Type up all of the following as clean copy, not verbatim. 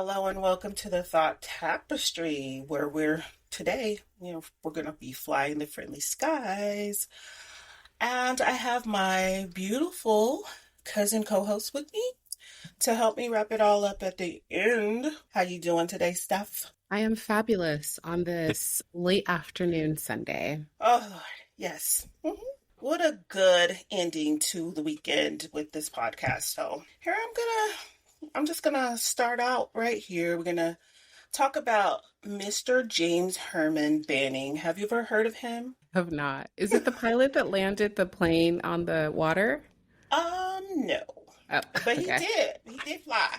Hello and welcome to the Thought Tapestry, where we're going to be flying the friendly skies. And I have my beautiful cousin co-host with me to help me wrap it all up at the end. How you doing today, Steph? I am fabulous on this late afternoon Sunday. Oh, Lord, yes. What a good ending to the weekend with this podcast. So here I'm just gonna start out right here. We're gonna talk about Mr. James Herman Banning. Have you ever heard of him? Have not. Is it the pilot that landed the plane on the water? No. Oh, But he okay. did. He did fly.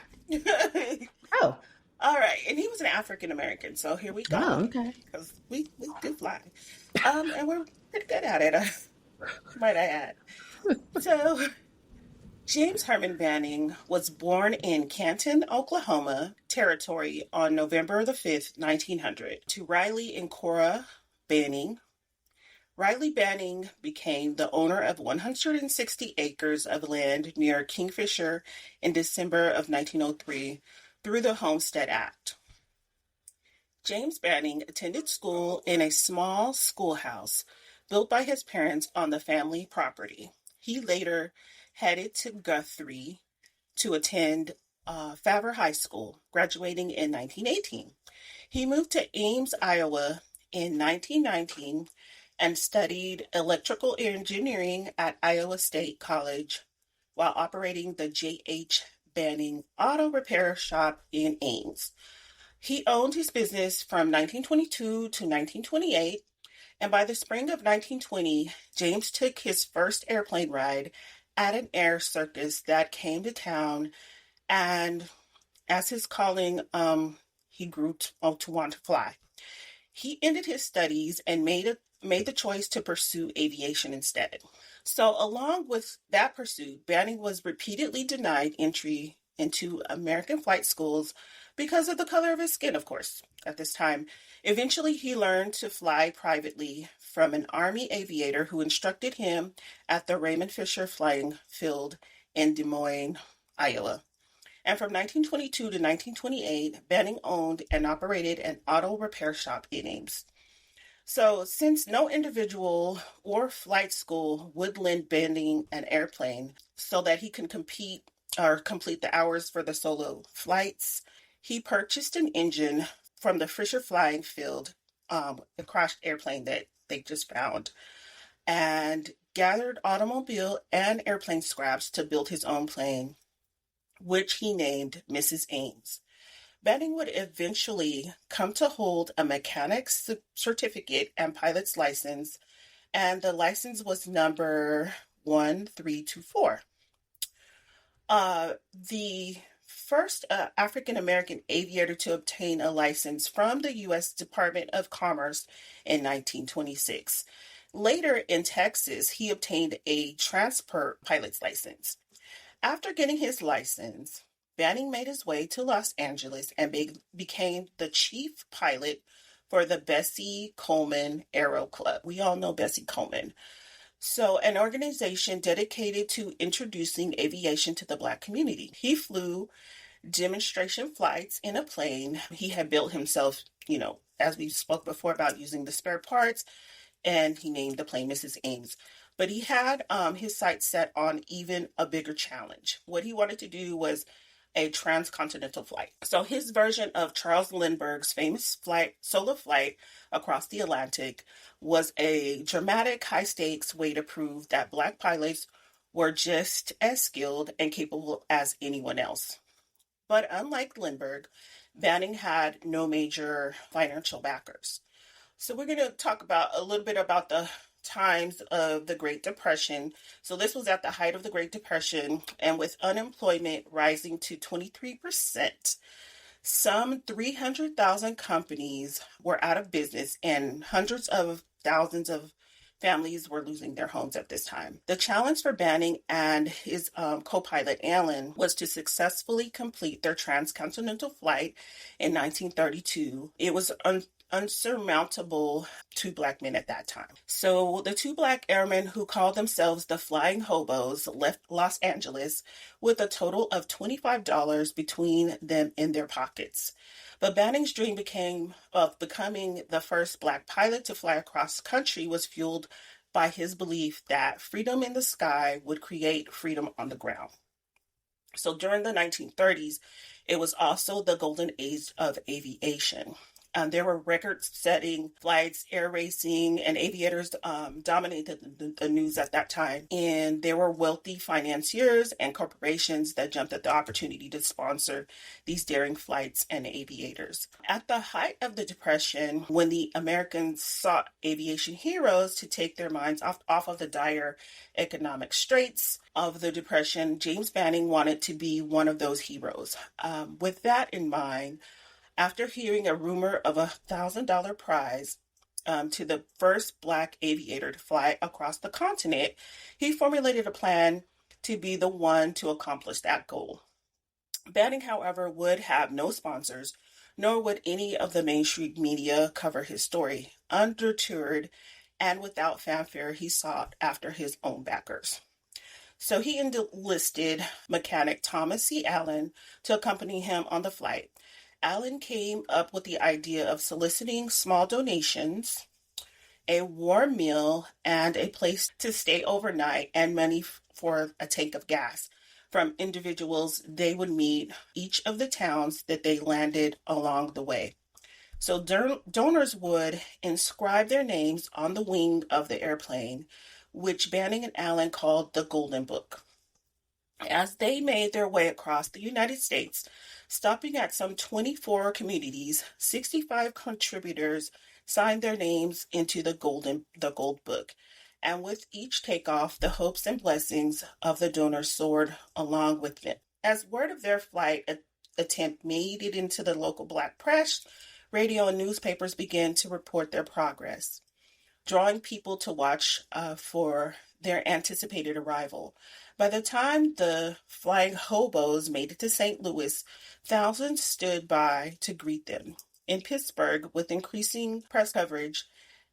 Oh, All right. And he was an African American. So here we go. oh, okay. Because we do fly. And we're pretty good at it, might I add. So James Herman Banning was born in Canton, Oklahoma Territory on November the 5th, 1900, to Riley and Cora Banning. Riley Banning became the owner of 160 acres of land near Kingfisher in December of 1903 through the Homestead Act. James Banning attended school in a small schoolhouse built by his parents on the family property. He later headed to Guthrie to attend Faber High School, graduating in 1918. He moved to Ames, Iowa in 1919 and studied electrical engineering at Iowa State College while operating the J.H. Banning Auto Repair Shop in Ames. He owned his business from 1922 to 1928, and by the spring of 1920, James took his first airplane ride at an air circus that came to town, and as his calling, he grew to want to fly. He ended his studies and made the choice to pursue aviation instead. So along with that pursuit, Banning was repeatedly denied entry into American flight schools because of the color of his skin, of course, at this time. Eventually, he learned to fly privately from an Army aviator who instructed him at the Raymond Fisher Flying Field in Des Moines, Iowa. And from 1922 to 1928, Banning owned and operated an auto repair shop in Ames. So, since no individual or flight school would lend Banning an airplane so that he can complete the hours for the solo flights, he purchased an engine from the Fisher Flying Field, a crashed airplane that they just found, and gathered automobile and airplane scraps to build his own plane, which he named Mrs. Ames. Banning would eventually come to hold a mechanic's certificate and pilot's license, and the license was number 1324. The first African American aviator to obtain a license from the U.S. Department of Commerce in 1926. Later in Texas, he obtained a transport pilot's license. After getting his license, Banning made his way to Los Angeles and became the chief pilot for the Bessie Coleman Aero Club. We all know Bessie Coleman. So, an organization dedicated to introducing aviation to the Black community. He flew demonstration flights in a plane he had built himself, as we spoke before about using the spare parts, and he named the plane Mrs. Ames. But he had his sights set on even a bigger challenge. What he wanted to do was a transcontinental flight. So his version of Charles Lindbergh's famous solo flight across the Atlantic was a dramatic, high-stakes way to prove that Black pilots were just as skilled and capable as anyone else. But unlike Lindbergh, Banning had no major financial backers. So we're going to talk about a little bit about the times of the Great Depression. So this was at the height of the Great Depression, and with unemployment rising to 23%, some 300,000 companies were out of business, and hundreds of thousands of families were losing their homes at this time. The challenge for Banning and his co-pilot Alan was to successfully complete their transcontinental flight in 1932. It was unsurmountable to Black men at that time. So the two Black airmen who called themselves the Flying Hobos left Los Angeles with a total of $25 between them in their pockets. But Banning's dream of becoming the first Black pilot to fly across country was fueled by his belief that freedom in the sky would create freedom on the ground. So during the 1930s, it was also the golden age of aviation. There were record-setting flights, air racing, and aviators dominated the news at that time. And there were wealthy financiers and corporations that jumped at the opportunity to sponsor these daring flights and aviators. At the height of the Depression, when the Americans sought aviation heroes to take their minds off of the dire economic straits of the Depression, James Banning wanted to be one of those heroes. With that in mind, after hearing a rumor of $1,000 prize to the first Black aviator to fly across the continent, he formulated a plan to be the one to accomplish that goal. Banning, however, would have no sponsors, nor would any of the mainstream media cover his story. Undeterred and without fanfare, he sought after his own backers. So he enlisted mechanic Thomas C. Allen to accompany him on the flight. Allen came up with the idea of soliciting small donations, a warm meal, and a place to stay overnight, and money for a tank of gas from individuals they would meet each of the towns that they landed along the way. So donors would inscribe their names on the wing of the airplane, which Banning and Allen called the Golden Book. As they made their way across the United States, stopping at some 24 communities, 65 contributors signed their names into the Gold Book. And with each takeoff, the hopes and blessings of the donors soared along with them. As word of their flight attempt made it into the local Black press, radio and newspapers began to report their progress, drawing people to watch for their anticipated arrival. By the time the Flying Hobos made it to St. Louis, thousands stood by to greet them. In Pittsburgh, with increasing press coverage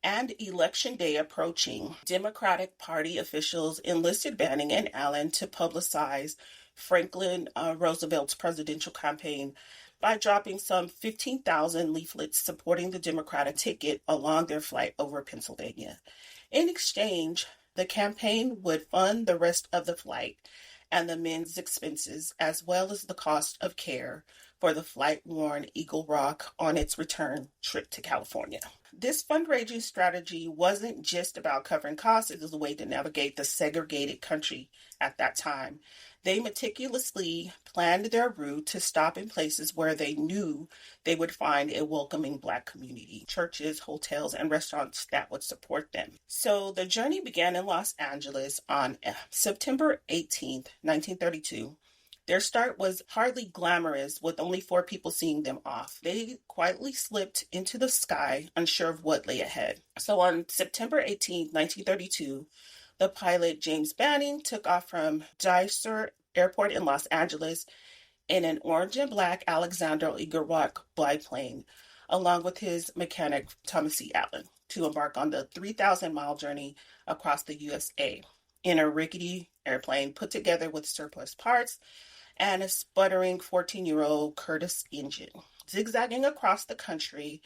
and Election Day approaching, Democratic Party officials enlisted Banning and Allen to publicize Franklin Roosevelt's presidential campaign by dropping some 15,000 leaflets supporting the Democratic ticket along their flight over Pennsylvania. In exchange, the campaign would fund the rest of the flight and the men's expenses, as well as the cost of care for the flight-worn Eagle Rock on its return trip to California. This fundraising strategy wasn't just about covering costs, it was a way to navigate the segregated country at that time. They meticulously planned their route to stop in places where they knew they would find a welcoming Black community, churches, hotels, and restaurants that would support them. So the journey began in Los Angeles on September 18th, 1932. Their start was hardly glamorous, with only 4 people seeing them off. They quietly slipped into the sky, unsure of what lay ahead. So on September 18th, 1932, the pilot James Banning took off from Dreiser Airport in Los Angeles in an orange and black Alexander Eagle Rock biplane, along with his mechanic Thomas C. Allen, to embark on the 3,000-mile journey across the USA in a rickety airplane put together with surplus parts and a sputtering 14-year-old Curtiss engine, zigzagging across the country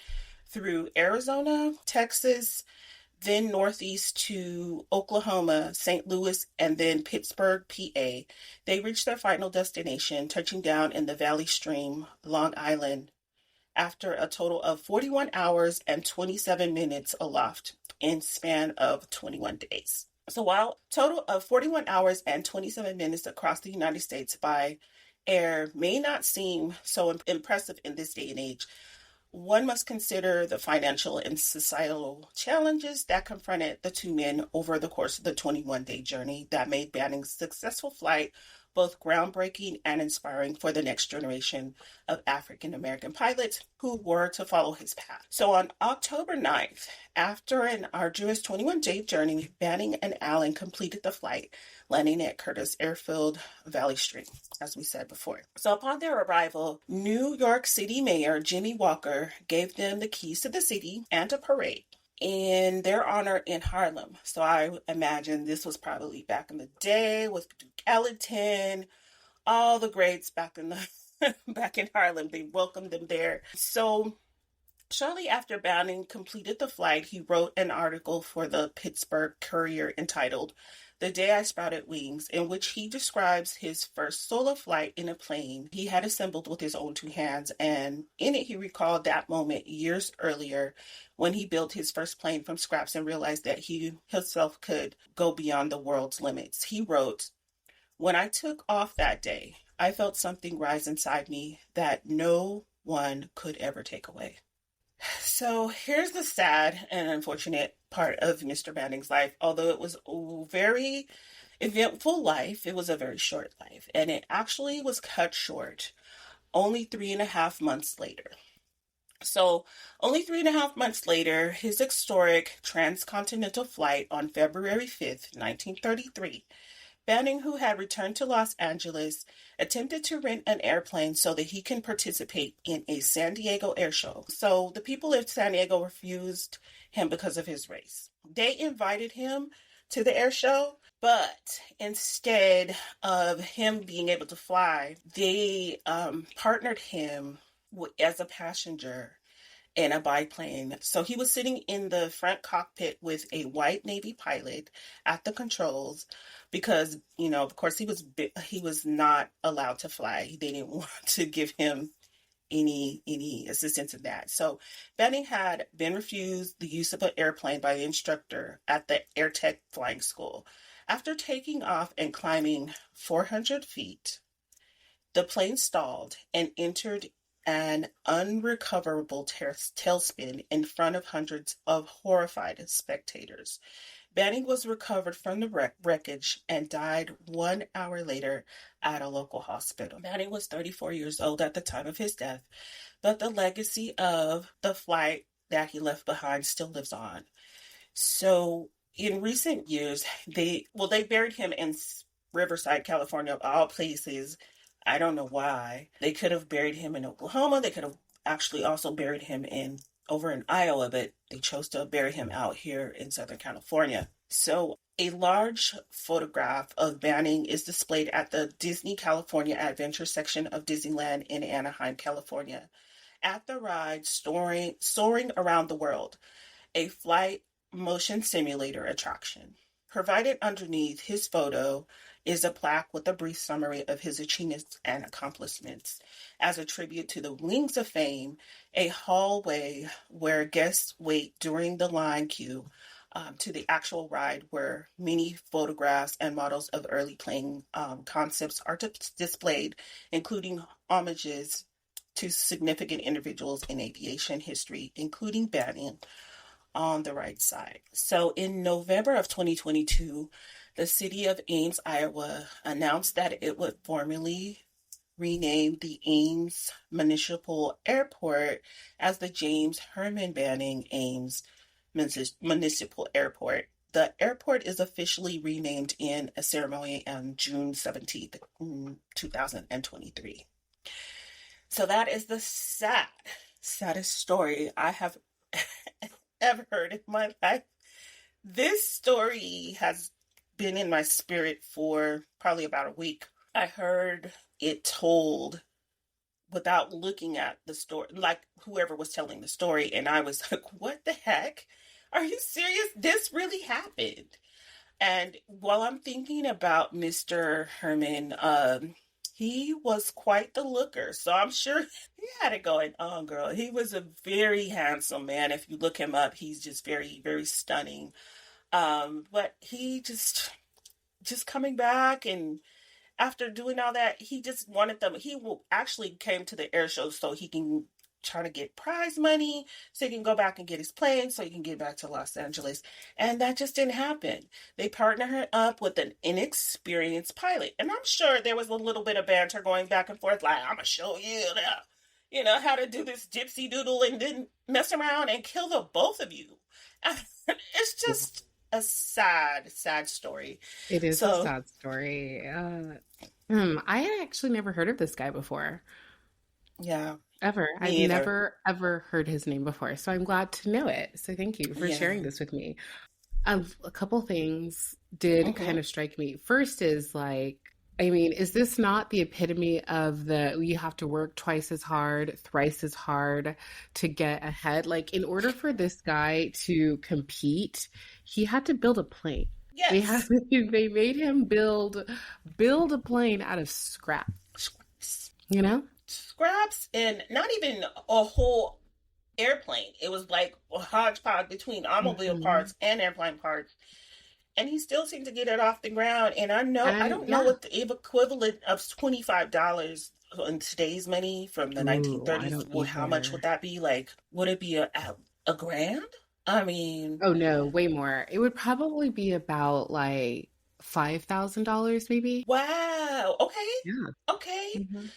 through Arizona, Texas, then northeast to Oklahoma, St. Louis, and then Pittsburgh, PA. They reached their final destination, touching down in the Valley Stream, Long Island, after a total of 41 hours and 27 minutes aloft in span of 21 days. So while total of 41 hours and 27 minutes across the United States by air may not seem so impressive in this day and age, one must consider the financial and societal challenges that confronted the two men over the course of the 21-day journey that made Banning's successful flight both groundbreaking and inspiring for the next generation of African American pilots who were to follow his path. So on October 9th, after an arduous 21-day journey, Banning and Allen completed the flight, landing at Curtis Airfield, Valley Stream, as we said before. So upon their arrival, New York City Mayor Jimmy Walker gave them the keys to the city and a parade in their honor in Harlem. So I imagine this was probably back in the day with Duke Ellington, all the greats back in the back in Harlem. They welcomed them there. So shortly after Banning completed the flight, he wrote an article for the Pittsburgh Courier entitled "The Day I Sprouted Wings," in which he describes his first solo flight in a plane he had assembled with his own two hands. And in it, he recalled that moment years earlier when he built his first plane from scraps and realized that he himself could go beyond the world's limits. He wrote, "When I took off that day, I felt something rise inside me that no one could ever take away." So here's the sad and unfortunate part of Mr. Banning's life. Although it was a very eventful life, it was a very short life. And it actually was cut short only 3.5 months later. So only 3.5 months later, his historic transcontinental flight on February 5th, 1933, Banning, who had returned to Los Angeles, attempted to rent an airplane so that he can participate in a San Diego air show. So the people of San Diego refused him because of his race. They invited him to the air show, but instead of him being able to fly, they partnered him as a passenger in a biplane. So he was sitting in the front cockpit with a white Navy pilot at the controls because, of course, he was not allowed to fly. They didn't want to give him any assistance in that. So Banning had been refused the use of an airplane by the instructor at the Air Tech Flying School. After taking off and climbing 400 feet, the plane stalled and entered an unrecoverable tailspin in front of hundreds of horrified spectators. Banning was recovered from the wreckage and died 1 hour later at a local hospital. Banning was 34 years old at the time of his death, but the legacy of the flight that he left behind still lives on. So in recent years, they buried him in Riverside, California, of all places. I don't know why. They could have buried him in Oklahoma. They could have actually also buried him over in Iowa, but they chose to bury him out here in Southern California. So a large photograph of Banning is displayed at the Disney California Adventure section of Disneyland in Anaheim, California. At the ride Soaring Around the World, a flight motion simulator attraction. Provided underneath his photo is a plaque with a brief summary of his achievements and accomplishments. As a tribute to the Wings of Fame, a hallway where guests wait during the line queue to the actual ride, where many photographs and models of early plane concepts are displayed, including homages to significant individuals in aviation history, including Banning, on the right side. So in November of 2022, the city of Ames, Iowa announced that it would formally rename the Ames Municipal Airport as the James Herman Banning Ames Municipal Airport. The airport is officially renamed in a ceremony on June 17th, 2023. So that is the saddest story I have ever heard in my life. This story has been in my spirit for probably about a week. I heard it told without looking at the story, like whoever was telling the story, and I was like, what the heck? Are you serious? This really happened. And while I'm thinking about Mr. Herman, he was quite the looker. So I'm sure he had it going on, girl. He was a very handsome man. If you look him up, he's just very, very stunning. But he just coming back, and after doing all that, he just wanted them. He actually came to the air show so he can trying to get prize money so he can go back and get his plane so he can get back to Los Angeles. And that just didn't happen. They partnered her up with an inexperienced pilot. And I'm sure there was a little bit of banter going back and forth, like, I'm going to show you now, how to do this gypsy doodle and then mess around and kill the both of you. It's just a sad, sad story. It is a So, sad story. I had actually never heard of this guy before. yeah, Ever. I've me either. never ever heard his name before. So I'm glad to know it. So thank you for Yeah. sharing this with me. A couple things did Hmm. kind of strike me. First is like, I mean, is this not the epitome of the you have to work twice as hard, thrice as hard to get ahead? Like, in order for this guy to compete, he had to build a plane. They had Yes. they made him build a plane out of scrap, you know? Scraps and not even a whole airplane. It was like a hodgepodge between automobile Hmm. parts and airplane parts. And he still seemed to get it off the ground. And I And don't know yeah. what the equivalent of $25 in today's money from the Ooh, I 1930s. don't Well, how much would either. that be? Like, would it be a grand? I mean, Oh no, way more. It would probably be about like $5,000 maybe. wow. Okay. Yeah. Okay. Hmm.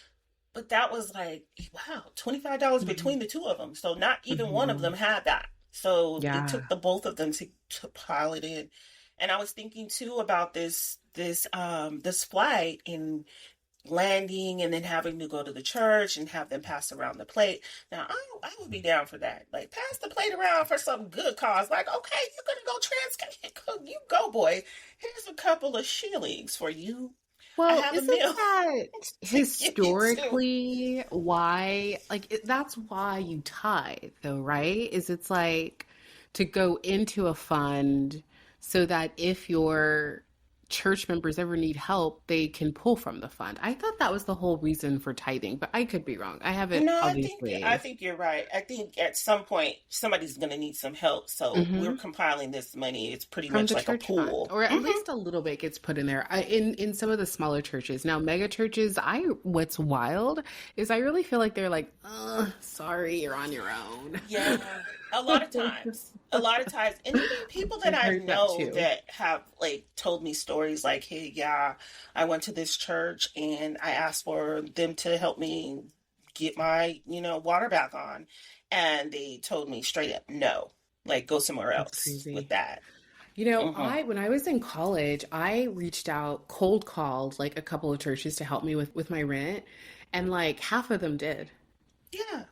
But that was like, wow, $25 Hmm. between the two of them. So not even one of Hmm. them had that. So it Yeah. took the both of them to pilot it. And I was thinking too about this flight and landing and then having to go to the church and have them pass around the plate. Now I would be down for that. Like pass the plate around for some good cause. Like, okay, you're gonna go you go, boy. Here's a couple of shillings for you. I Well, have a isn't meal that to give you too. historically why, like, that's why you tithe, though, right? Is it's like to go into a fund so that if your church members ever need help, they can pull from the fund. I thought that was the whole reason for tithing, but I could be wrong. I haven't No, I obviously. think you're right. I think at some point somebody's going to need some help. So we're Mhm. compiling this money. It's pretty From much the like a church fund, pool. or at Hmm. least a little bit gets put in there. In some of the smaller churches. Now, mega churches, I what's wild is I really feel like they're like, sorry, you're on your own. Yeah, a lot of times, and even people that I've I heard that know too. that have like told me stories like, "Hey, yeah, I went to this church and I asked for them to help me get my, water back on, and they told me straight up, no, like go somewhere That's else with crazy. that." Hmm. I when I was in college, I reached out, cold called like a couple of churches to help me with my rent, and like half of them did. Yeah.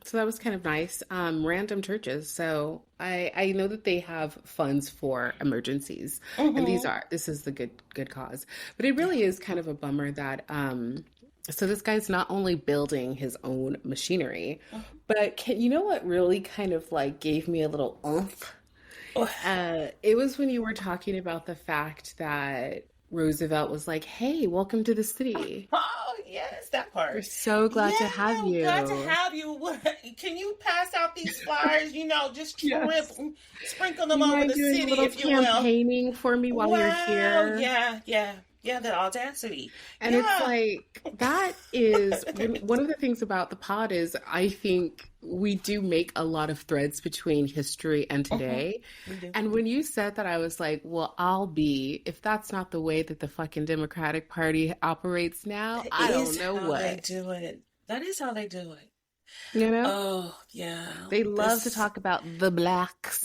So that was kind of nice. Random churches. So I know that they have funds for emergencies, and Hmm. this is the good cause. But it Yeah. really is kind of a bummer that so this guy's not only building his own machinery, but you know what really kind of like gave me a little oomph? It was when you were talking about the fact that Roosevelt was like, "Hey, welcome to the city. Oh, yes, that We're part. so glad Yeah, to have I'm glad to you." have you. Can you pass out these flyers? Just Yes. sprinkle Do them you over mind the doing a city, little if you will. campaigning for me while you're Wow. here? Yeah, yeah, yeah. The audacity. And it's Yeah. like, that is one of the things about the pod is I think we do make a lot of threads between history and Hmm. today. We do. And when you said that, I was like, well, if that's not the way that the fucking Democratic Party operates now, That I don't is know how they what, do it. That is how they do it. you know? Oh, yeah. They love to This talk about the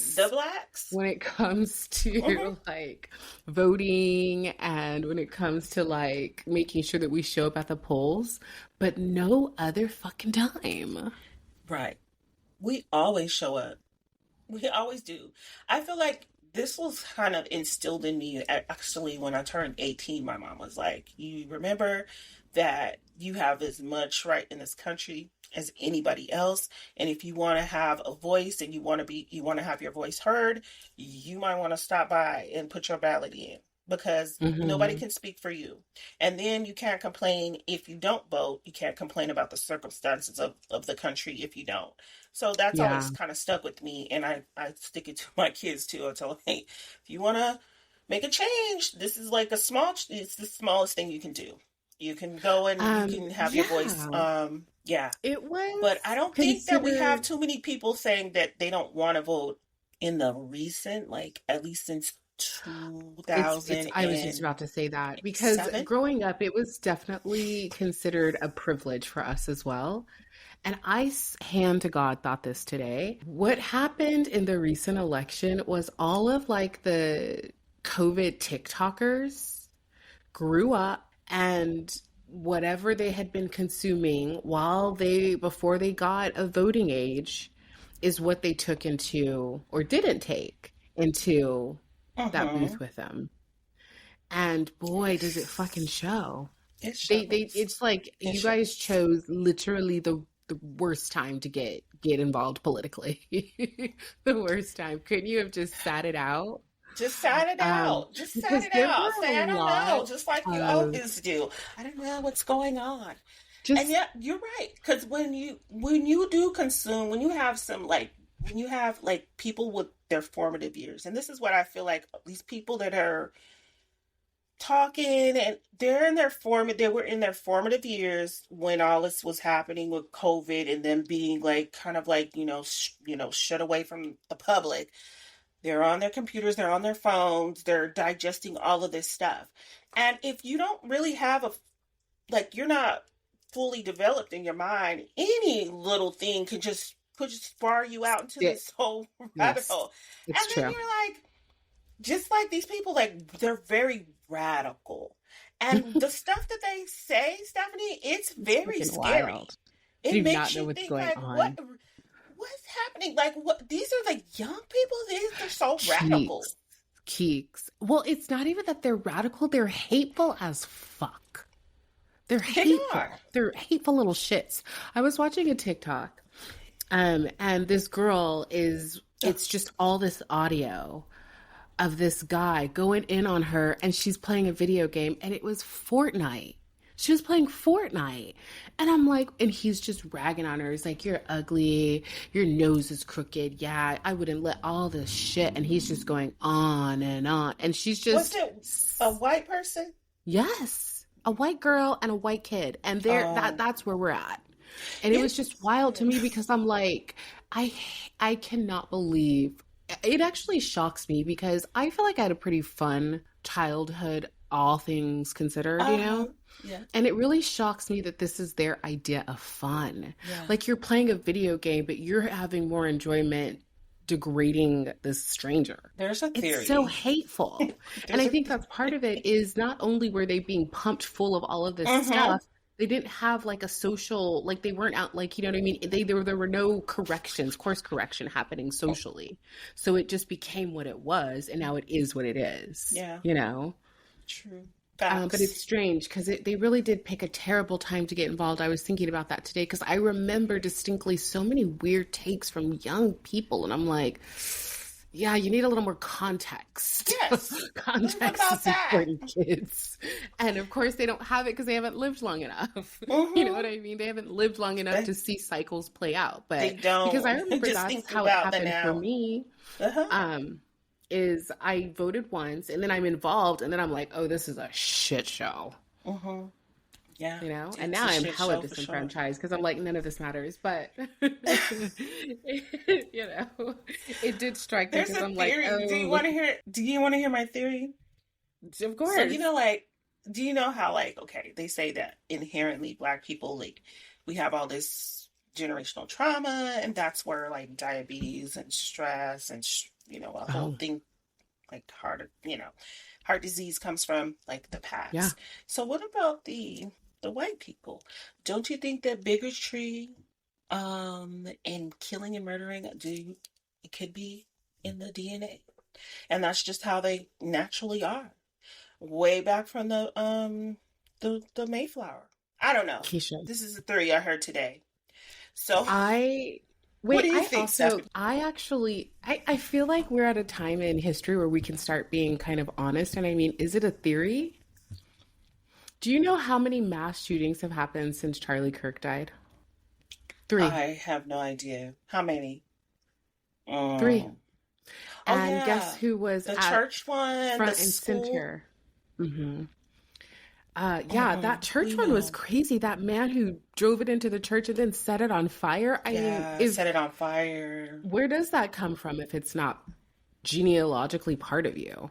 the blacks blacks. when it comes Hmm. to like voting and when it comes to like making sure that we show up at the polls, but no other fucking time. Right. We always show up. We always do. I feel like this was kind of instilled in me actually when I turned 18. My mom was like, "You remember that you have as much right in this country as anybody else. And if you want to have a voice and you want to have your voice heard, you might want to stop by and put your ballot in because nobody Hmm. can speak for you. And then you can't complain if you don't vote. You can't complain about the circumstances of the country if you don't. So that's Yeah. always kind of stuck with me, and I stick it to my kids too. I tell them, hey, if you want to make a change, this is like it's the smallest thing you can do. You can go and you can have your voice. Yeah, Yeah. it But I was don't think that we have considered. too many people saying that they don't want to vote in the recent, like at least since It's I was just 2007. about to say that because growing up, it was definitely considered a privilege for us as well. And hand to God, thought this today. What happened in the recent election was all of like the COVID TikTokers grew up and whatever they had been consuming before they got a voting age is what they took into or didn't take into that Mm-hmm. booth with them. And boy, does it fucking show. It They shows. it's like It you guys shows. chose literally the worst time to get involved politically. The worst time. Couldn't you have just sat it out? Just sat it out. Just sat Because it there out. were a Say, I don't know, lot just like you of always do. I don't know what's going on. And just yet, you're right. Because when you do consume, when you have like people with their formative years, and this is what I feel like these people that are talking and they were in their formative years when all this was happening with COVID and them being like kind of like shut away from the public. They're on their computers, they're on their phones, they're digesting all of this stuff. And if you don't really have you're not fully developed in your mind, any little thing could just far you out into yeah, this whole rabbit yes, hole. And it's then true. you're like, just like these people, like they're very radical. And the stuff that they say, Stephanie, it's It's very freaking scary. wild. I It do not makes know you what's think going like, on. what's happening? Like what these are like young people, they're so radical. Keeks. Keeks. Well, it's not even that they're radical, they're hateful as fuck. They're They are. hateful. They're hateful little shits. I was watching a TikTok, and this girl it's just all this audio of this guy going in on her and she's playing a video game and it was Fortnite. She was playing Fortnite. And I'm like, and he's just ragging on her. He's like, you're ugly. Your nose is crooked. Yeah, I wouldn't let all this shit. And he's just going on and on. And she's Was just, it a white person? yes, a white girl and a white kid. And Oh, that's where we're at. And it was just wild to interesting. me because I'm like, I I cannot believe it actually shocks me because I feel like I had a pretty fun childhood, all things considered, you Uh-huh. know? Yeah. And it really shocks me that this is their idea of fun. Yeah. Like you're playing a video game, but you're having more enjoyment degrading this stranger. There's a It's so theory. hateful. And There's I a think that's part of it is not only were they being pumped full of all of this mm-hmm. stuff, they didn't have like a social, like they weren't out, like, you know what I mean? There were no corrections, course correction happening socially. So it just became what it was. And now it is what it is, Yeah. you know? True. But it's Facts. strange because they really did pick a terrible time to get involved. I was thinking about that today because I remember distinctly so many weird takes from young people. And I'm like, yeah, you need a little more context. Yes. What Context about is that? important, kids. And of course, they don't have it because they haven't lived long enough. You know Mm-hmm. what I mean? They haven't lived long enough They, to see cycles play out. they But because I don't remember just that's think how it about the happened for now. me. Uh-huh. Um, is I voted once and then I'm involved and then I'm like, oh, this is a shit show, Mm-hmm. Yeah. you know? And It's now a I'm shit hella show for sure. disenfranchised because I'm like, none of this matters. But, you know, it did strike me There's because a I'm like, theory. oh, Do you want to hear my theory? of So course. do you know how like okay, they say that inherently black people like we have all this generational trauma and that's where like diabetes and stress and a whole Oh, thing like heart disease comes from like the yeah. past. So what about the white people? Don't you think that bigotry and killing and murdering it could be in the DNA? And that's just how they naturally are. Way back from the Mayflower. I don't know. Keisha. This is a theory I heard today. So I what wait, do you think, Stephanie? I feel like we're at a time in history where we can start being kind of honest. And I mean, is it a theory? Do you know how many mass shootings have happened since Charlie Kirk died? Three. I have no idea. How many? Three. Mm. Oh And guess yeah. who was The at church one, the front and school. center? Hmm. Yeah, that church We one was know. crazy. That man who drove it into the church and then set it on fire. I mean, Yeah, if set it on fire. where does that come from if it's not genealogically part of you?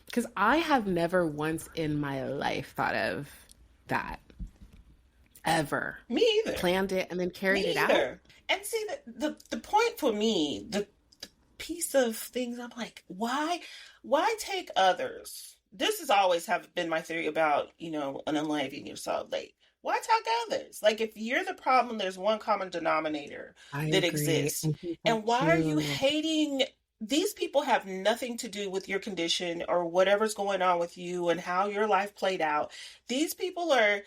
Because I have never once in my life thought of that ever. Me either. Planned it and then Me carried it out. either. And see, the point for me, the piece of things, I'm like, why take others? This has always have been my theory about, unaliving yourself. Like, why talk others? Like, if you're the problem, there's one common denominator I that agree. exists. I think that And why are you too. hating? These people have nothing to do with your condition or whatever's going on with you and how your life played out. These people are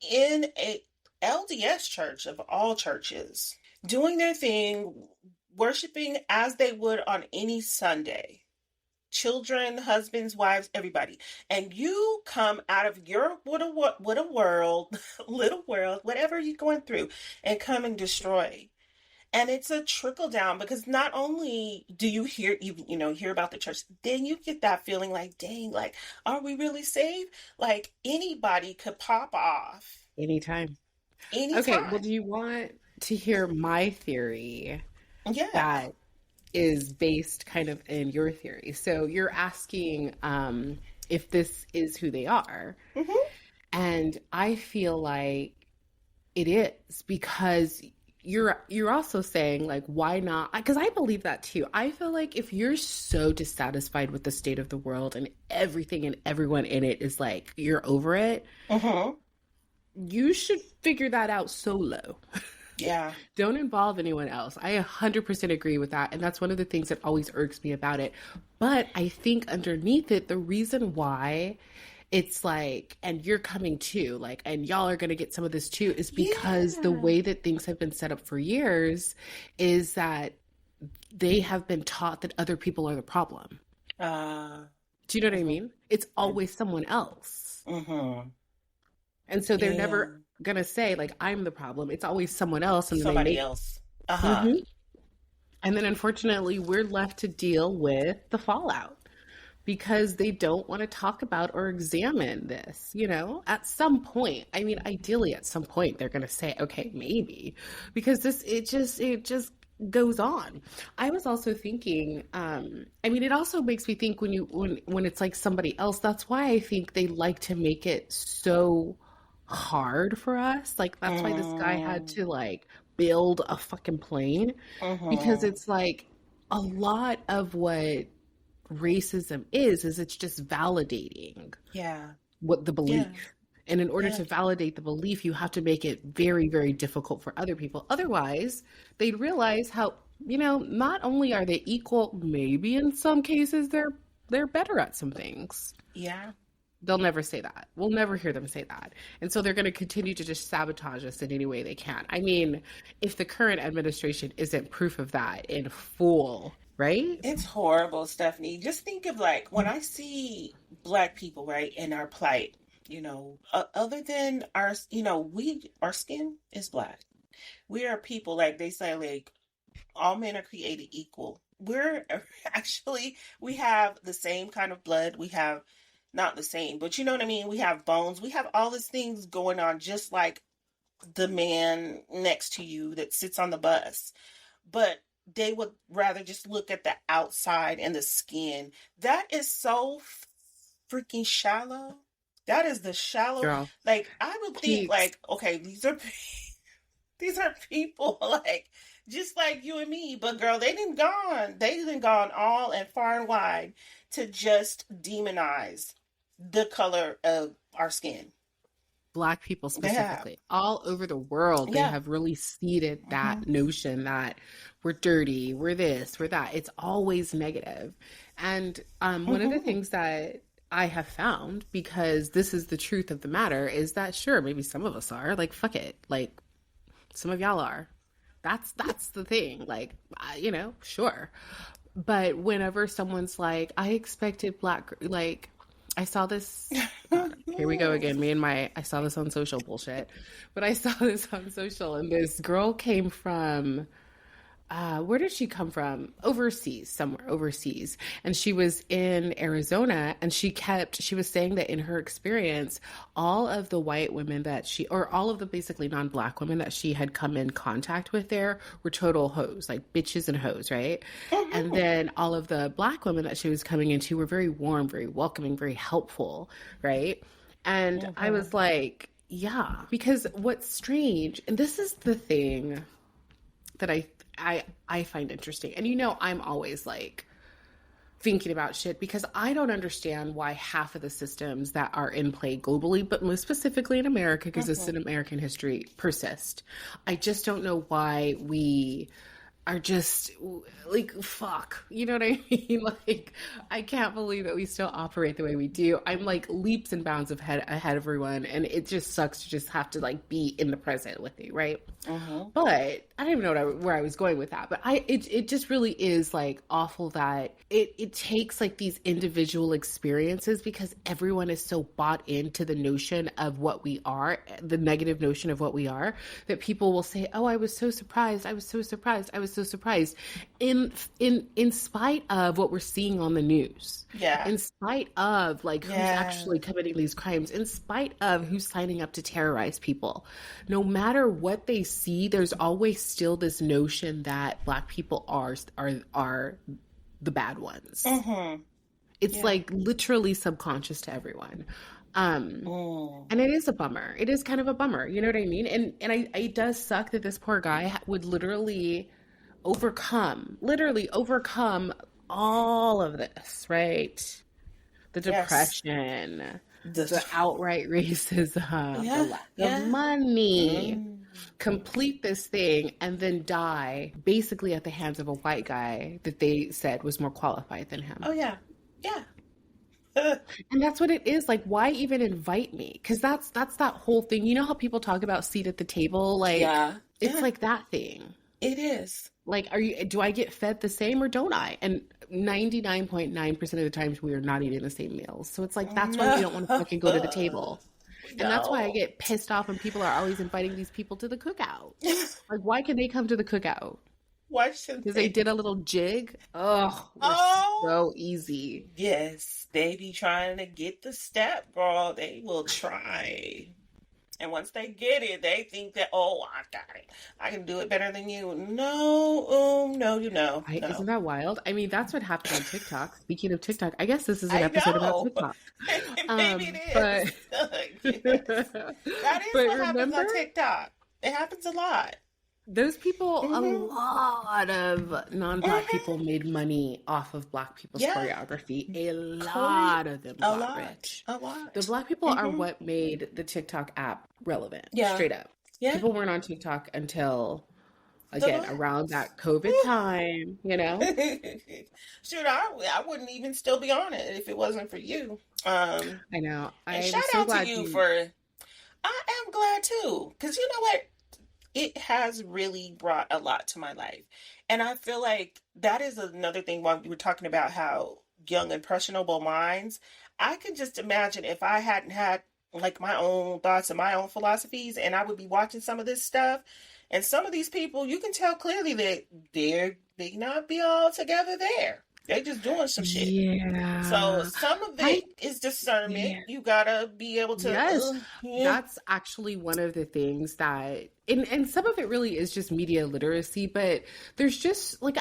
in a LDS church of all churches, doing their thing, worshiping as they would on any Sunday. Children, husbands, wives, everybody. And you come out of your what a world, little world, whatever you're going through, and come and destroy. And it's a trickle down because not only do you hear about the church, then you get that feeling like, dang, like, are we really saved? Like anybody could pop off Anytime. Okay, well, anytime. do you want to hear my theory Yeah. that is based kind of in your theory? So you're asking if this is who they are. Hmm. And I feel like it is because you're also saying like why not? Because I believe that too. I feel like if you're so dissatisfied with the state of the world and everything and everyone in it is like you're over it, Hmm. you should figure that out solo. Yeah. Don't involve anyone else. I 100% agree with that. And that's one of the things that always irks me about it. But I think underneath it, the reason why it's like, and you're coming too, like, and y'all are going to get some of this too, is because the Yeah. way that things have been set up for years is that they have been taught that other people are the problem. Uh. Do you know what I Hmm. mean? It's always someone else. Hmm. And so they're Yeah. never going to say, like, I'm the problem. It's always someone else. And then they Somebody make. else. Uh-huh. Mhm. And then unfortunately, we're left to deal with the fallout because they don't want to talk about or examine this, at some point. I mean, ideally at some point they're going to say, okay, maybe, because it just goes on. I was also thinking, I mean, it also makes me think when it's like somebody else, that's why I think they like to make it so hard for us. Like that's why this guy had Mm. to like build a fucking plane because Hmm. it's like a lot of what racism is it's just validating Yeah. what the Yeah. belief. And in order Yeah. to validate the belief, you have to make it very, very difficult for other people. Otherwise, they'd realize how, not only are they equal, maybe in some cases they're better at some things. Yeah. They'll never say that. We'll never hear them say that. And so they're going to continue to just sabotage us in any way they can. I mean, if the current administration isn't proof of that in full, right? It's horrible, Stephanie. Just think of like when I see black people, right, in our plight, other than our skin is black. We are people, like they say, like all men are created equal. We're actually, we have the same kind of blood. We have not the same, but you know what I mean? We have bones. We have all these things going on, just like the man next to you that sits on the bus. But they would rather just look at the outside and the skin. That is so freaking shallow. That is the shallow. Girl, Like I would think, peeps. like, okay, these are people like just like you and me, but girl, they didn't gone all and far and wide to just demonize the color of our skin. Black people They have. specifically, all over the world, they Yeah. have really seeded Hmm. that notion that we're dirty, we're this, we're that. It's always negative. And one of the Hmm. things that I have found, because this is the truth of the matter, is that sure, maybe some of us are like, fuck it, like some of y'all are. That's the thing. Like, sure. But whenever someone's like, I expected like, I saw this. God, here we go again. I saw this on social bullshit, but I saw this on social, and this girl came from where did she come from? Overseas, somewhere overseas. And she was in Arizona, and she was saying that in her experience, all of the white women or all of the basically non-black women that she had come in contact with there were total hoes, like bitches and hoes, right? And then all of the black women that she was coming into were very warm, very welcoming, very helpful, right? And I was like, yeah, because what's strange, and this is the thing that I find interesting. And I'm always like thinking about shit because I don't understand why half of the systems that are in play globally, but most specifically in America, because this is in American history, persist. I just don't know why we are just like, fuck, you know what I mean? Like, I can't believe that we still operate the way we do. I'm like leaps and bounds ahead of everyone, and it just sucks to just have to like be in the present with me, right? But I don't even know where I was going with that. But it just really is like awful that it takes like these individual experiences, because everyone is so bought into the notion of what we are, the negative notion of what we are, that people will say, "Oh, I was so surprised. I was so surprised. I was so surprised," in spite of what we're seeing on the news. Yeah. In spite of like who's actually committing these crimes, in spite of who's signing up to terrorize people. No matter what they see, there's always still this notion that Black people are the bad ones. It's like literally subconscious to everyone. And it is a bummer. It is kind of a bummer. You know what I mean? And it does suck that this poor guy would literally overcome all of this, right? The depression, the outright racism, the lack of money, complete this thing, and then die basically at the hands of a white guy that they said was more qualified than him. Oh, yeah. Yeah. And that's what it is. Like, why even invite me? Because that's that whole thing. You know how people talk about seat at the table? Like, it's like that thing. It is. Like, do I get fed the same or don't I? And 99.9% of the times we are not eating the same meals. So it's like, that's why we don't want to fucking go to the table. And that's why I get pissed off when people are always inviting these people to the cookout. Like, why can they come to the cookout? Why shouldn't Because they did a little jig? Oh, so easy. Yes, they be trying to get the step, girl. They will try. And once they get it, they think that, oh, I got it. I can do it better than you. No, no, no. Isn't that wild? I mean, that's what happened on TikTok. Speaking of TikTok, I guess this is an episode about TikTok. Maybe it is. Yes. That is what happens on TikTok. It happens a lot. Those people, a lot of non-Black people made money off of Black people's choreography. A lot of them got rich. A lot. The Black people are what made the TikTok app relevant. Straight up. People weren't on TikTok until, again, around that COVID time, you know? Shoot, I wouldn't even still be on it if it wasn't for you. I know. And shout out to you for... I am glad too. Because you know what? It has really brought a lot to my life. And I feel like that is another thing while we were talking about how young, impressionable minds. I can just imagine if I hadn't had like my own thoughts and my own philosophies, and I would be watching some of this stuff. And some of these people, you can tell clearly that they not be all together there. They're just doing some shit. Yeah. So some of it is discernment. Yeah. You gotta be able to. Yes. That's actually one of the things that, and some of it really is just media literacy, but there's just like,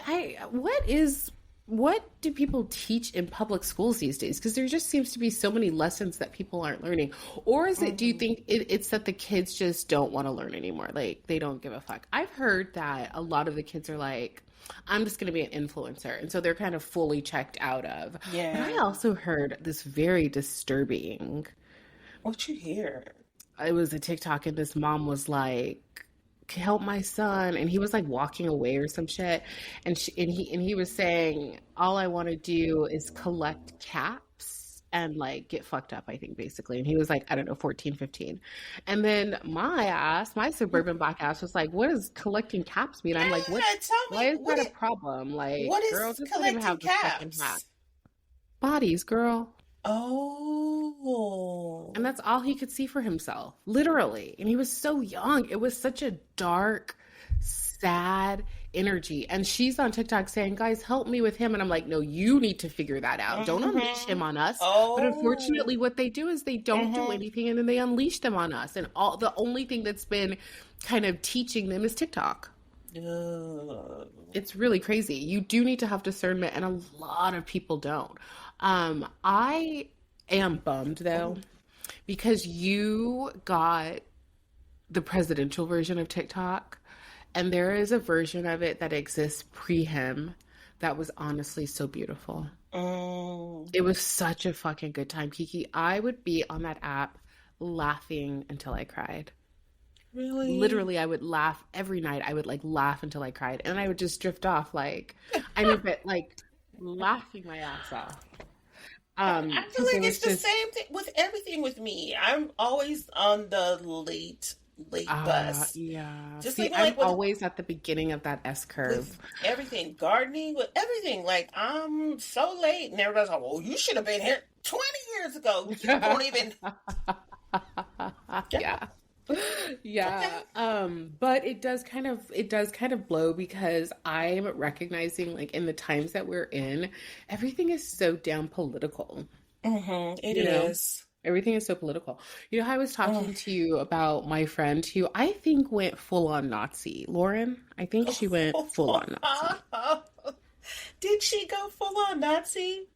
what do people teach in public schools these days? Because there just seems to be so many lessons that people aren't learning. Or is it, do you think it's that the kids just don't want to learn anymore? Like, they don't give a fuck. I've heard that a lot of the kids are like, I'm just going to be an influencer. And so they're kind of fully checked out of. Yeah. But I also heard this very disturbing. What you hear? It was a TikTok, and this mom was like, help my son. And he was like walking away or some shit. And he was saying, all I want to do is collect caps and like get fucked up, I think, basically. And he was like, I don't know, 14, 15. And then my suburban Black ass was like, what does collecting caps mean? I'm like, why is that a problem? Like, what is girl, just collecting have caps? Hat. Bodies, girl. Oh. And that's all he could see for himself, literally. And he was so young. It was such a dark, sad energy. And she's on TikTok saying, guys, help me with him. And I'm like, no, you need to figure that out. Don't unleash him Mm-hmm. on us. But Oh. unfortunately, what they do is they don't do Mm-hmm. anything and then they unleash them on us. And all the only thing that's been kind of teaching them is TikTok. Ugh. It's really crazy. You do need to have discernment, and a lot of people don't. I am bummed though, because you got the presidential version of TikTok, and there is a version of it that exists pre him that was honestly so beautiful. Mm. It was such a fucking good time, Kiki. I would be on that app laughing until I cried. Really? Literally, I would laugh every night. I would like laugh until I cried, and I would just drift off like, I mean, but like laughing my ass off. I feel Because it like it's was the just, same thing with everything with me. I'm always on the late bus. yeah. Just See, even I'm like always at the beginning of that S with curve. everything, gardening, with everything. Like I'm so late, and everybody's like, "Well, you should have been here 20 years ago. You don't even." Yeah. Yeah. Yeah. Okay. But it does kind of blow because I'm recognizing like in the times that we're in, everything is so damn political, It you know? is. Everything is so political. You know how I was Mm. talking to you about my friend who I think went full on Nazi, Lauren? I think she went full on Nazi. Did she go full on Nazi?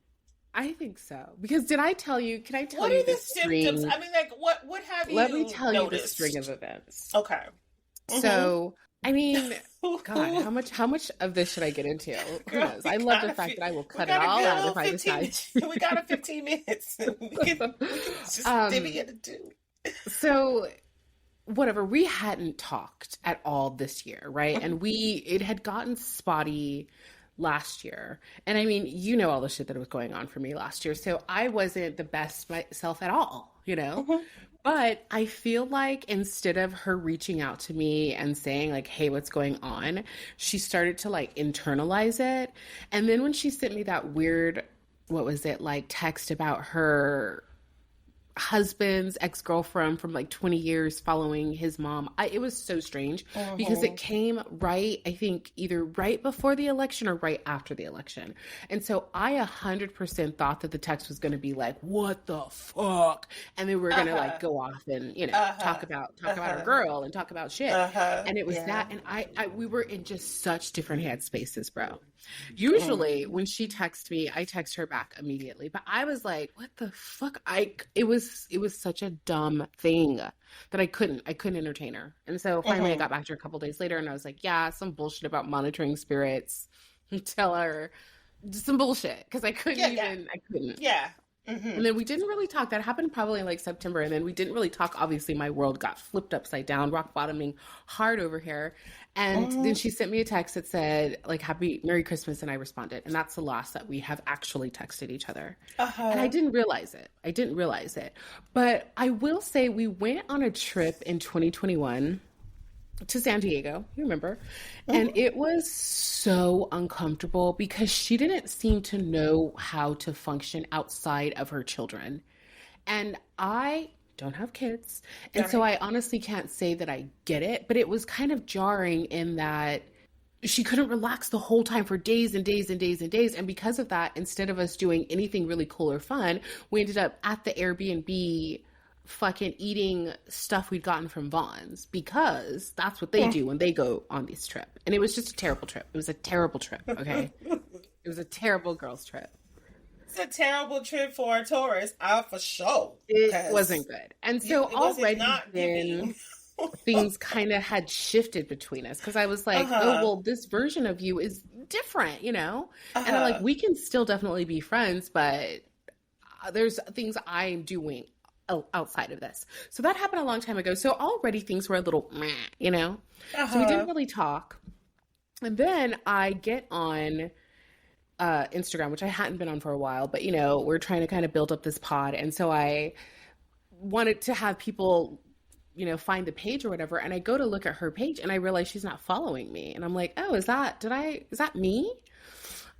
I think so. Because did I tell you, can I tell What you are the this symptoms? string? I mean, like, what have Let me you tell you the string of noticed? events. Okay. Mm-hmm. So, I mean, God, how much of this should I get into? Who Girl, knows? I love the fact that I will we cut it got a all good out little if I 15 decide minutes. We got a to. 15 minutes. We can just divvy um, it into. so whatever, we hadn't talked at all this year, right? And it had gotten spotty last year. And I mean, you know all the shit that was going on for me last year. So I wasn't the best myself at all, you know? Mm-hmm. But I feel like instead of her reaching out to me and saying like, "Hey, what's going on?" she started to like internalize it. And then when she sent me that weird, what was it, like text about her husband's ex-girlfriend from like 20 years following his mom. It was so strange because Mm-hmm. it came right, I think either right before the election or right after the election. And so I 100% thought that the text was going to be like, "What the fuck?" And then we're going to like Uh-huh. go off and, talk Uh-huh. about our Uh-huh. girl and talk about shit. Uh-huh. And it was Yeah. that, and we were in just such different headspaces, bro. Mm. Usually when she texts me, I text her back immediately. But I was like, what the fuck? It was such a dumb thing that I couldn't entertain her. And so finally I Mm-hmm. got back to her a couple days later and I was like, yeah, some bullshit about monitoring spirits. Tell her some bullshit because Yeah, yeah. I couldn't. Yeah. Mm-hmm. And then we didn't really talk. That happened probably in like September. And then we didn't really talk. Obviously, my world got flipped upside down, rock bottoming hard over here. And then Mm-hmm. she sent me a text that said, like, "Happy Merry Christmas." And I responded. And that's the last that we have actually texted each other. And I Uh-huh. didn't realize it. I didn't realize it. But I will say we went on a trip in 2021 to San Diego, you remember? And Mm-hmm. it was so uncomfortable because she didn't seem to know how to function outside of her children. And I don't have kids. All And so right. I honestly can't say that I get it, but it was kind of jarring in that she couldn't relax the whole time for days and days and days and days. And because of that, instead of us doing anything really cool or fun, we ended up at the Airbnb fucking eating stuff we'd gotten from Vaughn's because that's what they do when they go on this trip. And it was just a terrible trip. It was a terrible trip, okay? It was a terrible girls trip. It's a terrible trip for a tourist, for sure. It Because wasn't good. And so it wasn't already not then giving. things kind of had shifted between us because I was like, "Oh, Uh-huh. well, this version of you is different, you know?" And I'm like, Uh-huh. "We can still definitely be friends, but there's things I'm doing outside of this." So that happened a long time ago. So already things were a little meh, you know? So we didn't Uh-huh. really talk. And then I get on Instagram, which I hadn't been on for a while, but we're trying to kind of build up this pod. And so I wanted to have people, find the page or whatever. And I go to look at her page and I realize she's not following me. And I'm like, "Oh, is that me?"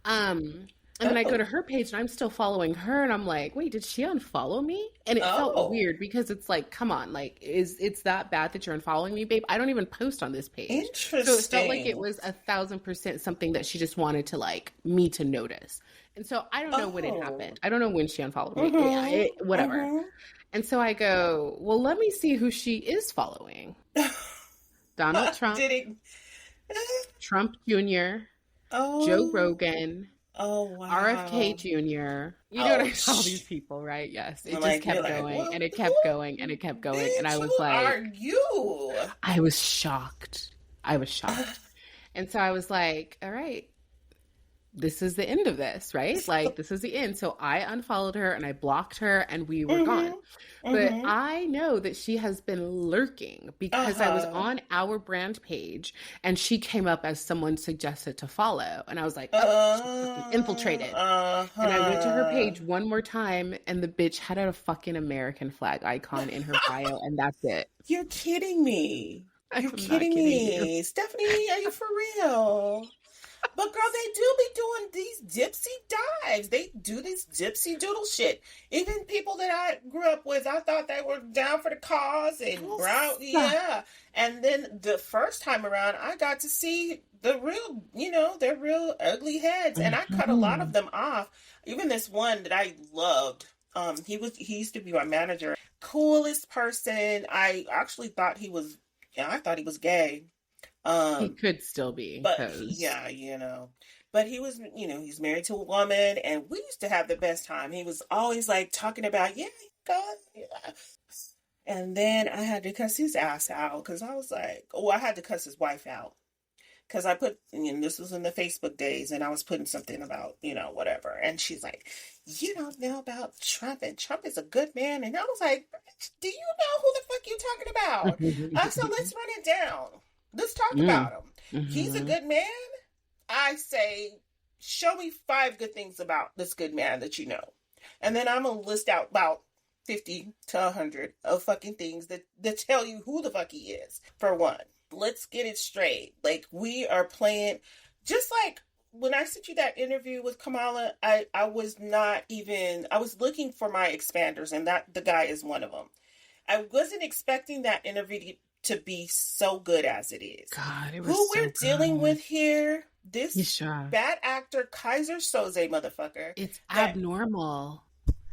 Um, And then I go to Oh. her page and I'm still following her and I'm like, wait, did she unfollow me? And it felt Oh. weird because it's like, come on, like, it's that bad that you're unfollowing me, babe? I don't even post on this page. So it felt like it Interesting. was 1,000% something that she just wanted to like me to notice. And so I don't know when it Oh. happened. I don't know when she unfollowed me. Mm-hmm. Whatever. Mm-hmm. And so I go, well, let me see who she is following. Donald Trump, Did it? Trump Jr., Joe Oh. Rogan, Oh, RFK wow. Jr. You know what I mean? All these Ouch. people, right? Yes. It just Like, you're kept like, going well, and it who, kept going and it kept going. And I bitch, was who are like, you? I was shocked. I was shocked. And so I was like, all right, this is the end of this, right? Like, this is the end. So I unfollowed her and I blocked her and we were gone. Mm-hmm. But Mm-hmm. I know that she has been lurking because I was Uh-huh. on our brand page and she came up as someone suggested to follow. And I was like, oh, she's fucking infiltrated. And I went to her Uh-huh. page one more time and the bitch had a fucking American flag icon in her bio and that's it. You're kidding me. I You're am not kidding kidding you. me. Stephanie, are you for real? But girl, they do be doing these dipsy dives. They do this dipsy doodle shit. Even people that I grew up with, I thought they were down for the cause and brown, Yes. yeah. And then the first time around, I got to see the real, their real ugly heads, and I cut a lot of Mhm. them off. Even this one that I loved. He used to be my manager. Coolest person. I actually thought he was, yeah, I thought he was gay. He Um, could still be but because yeah, but he was, he's married to a woman, and we used to have the best time. He was always like talking about, yeah, God, yeah. And then I had to cuss his ass out because I was like, oh, I had to cuss his wife out because I put, this was in the Facebook days, and I was putting something about, whatever, and she's like, you don't know about Trump, and Trump is a good man, and I was like, do you know who the fuck you talking about? I said, let's run it down. Let's talk Mm. about him. He's a Mhm. good man. I say, show me 5 good things about this good man that you know. And then I'm going to list out about 50 to 100 of fucking things that tell you who the fuck he is, for one. Let's get it straight. Like, we are playing, just like when I sent you that interview with Kamala, I was not even, I was looking for my expanders, and that the guy is one of them. I wasn't expecting that interview to be so good as it is. God, it was Who we're so dealing good. with here, this Yesha. bad actor Kaiser Soze motherfucker, It's that abnormal.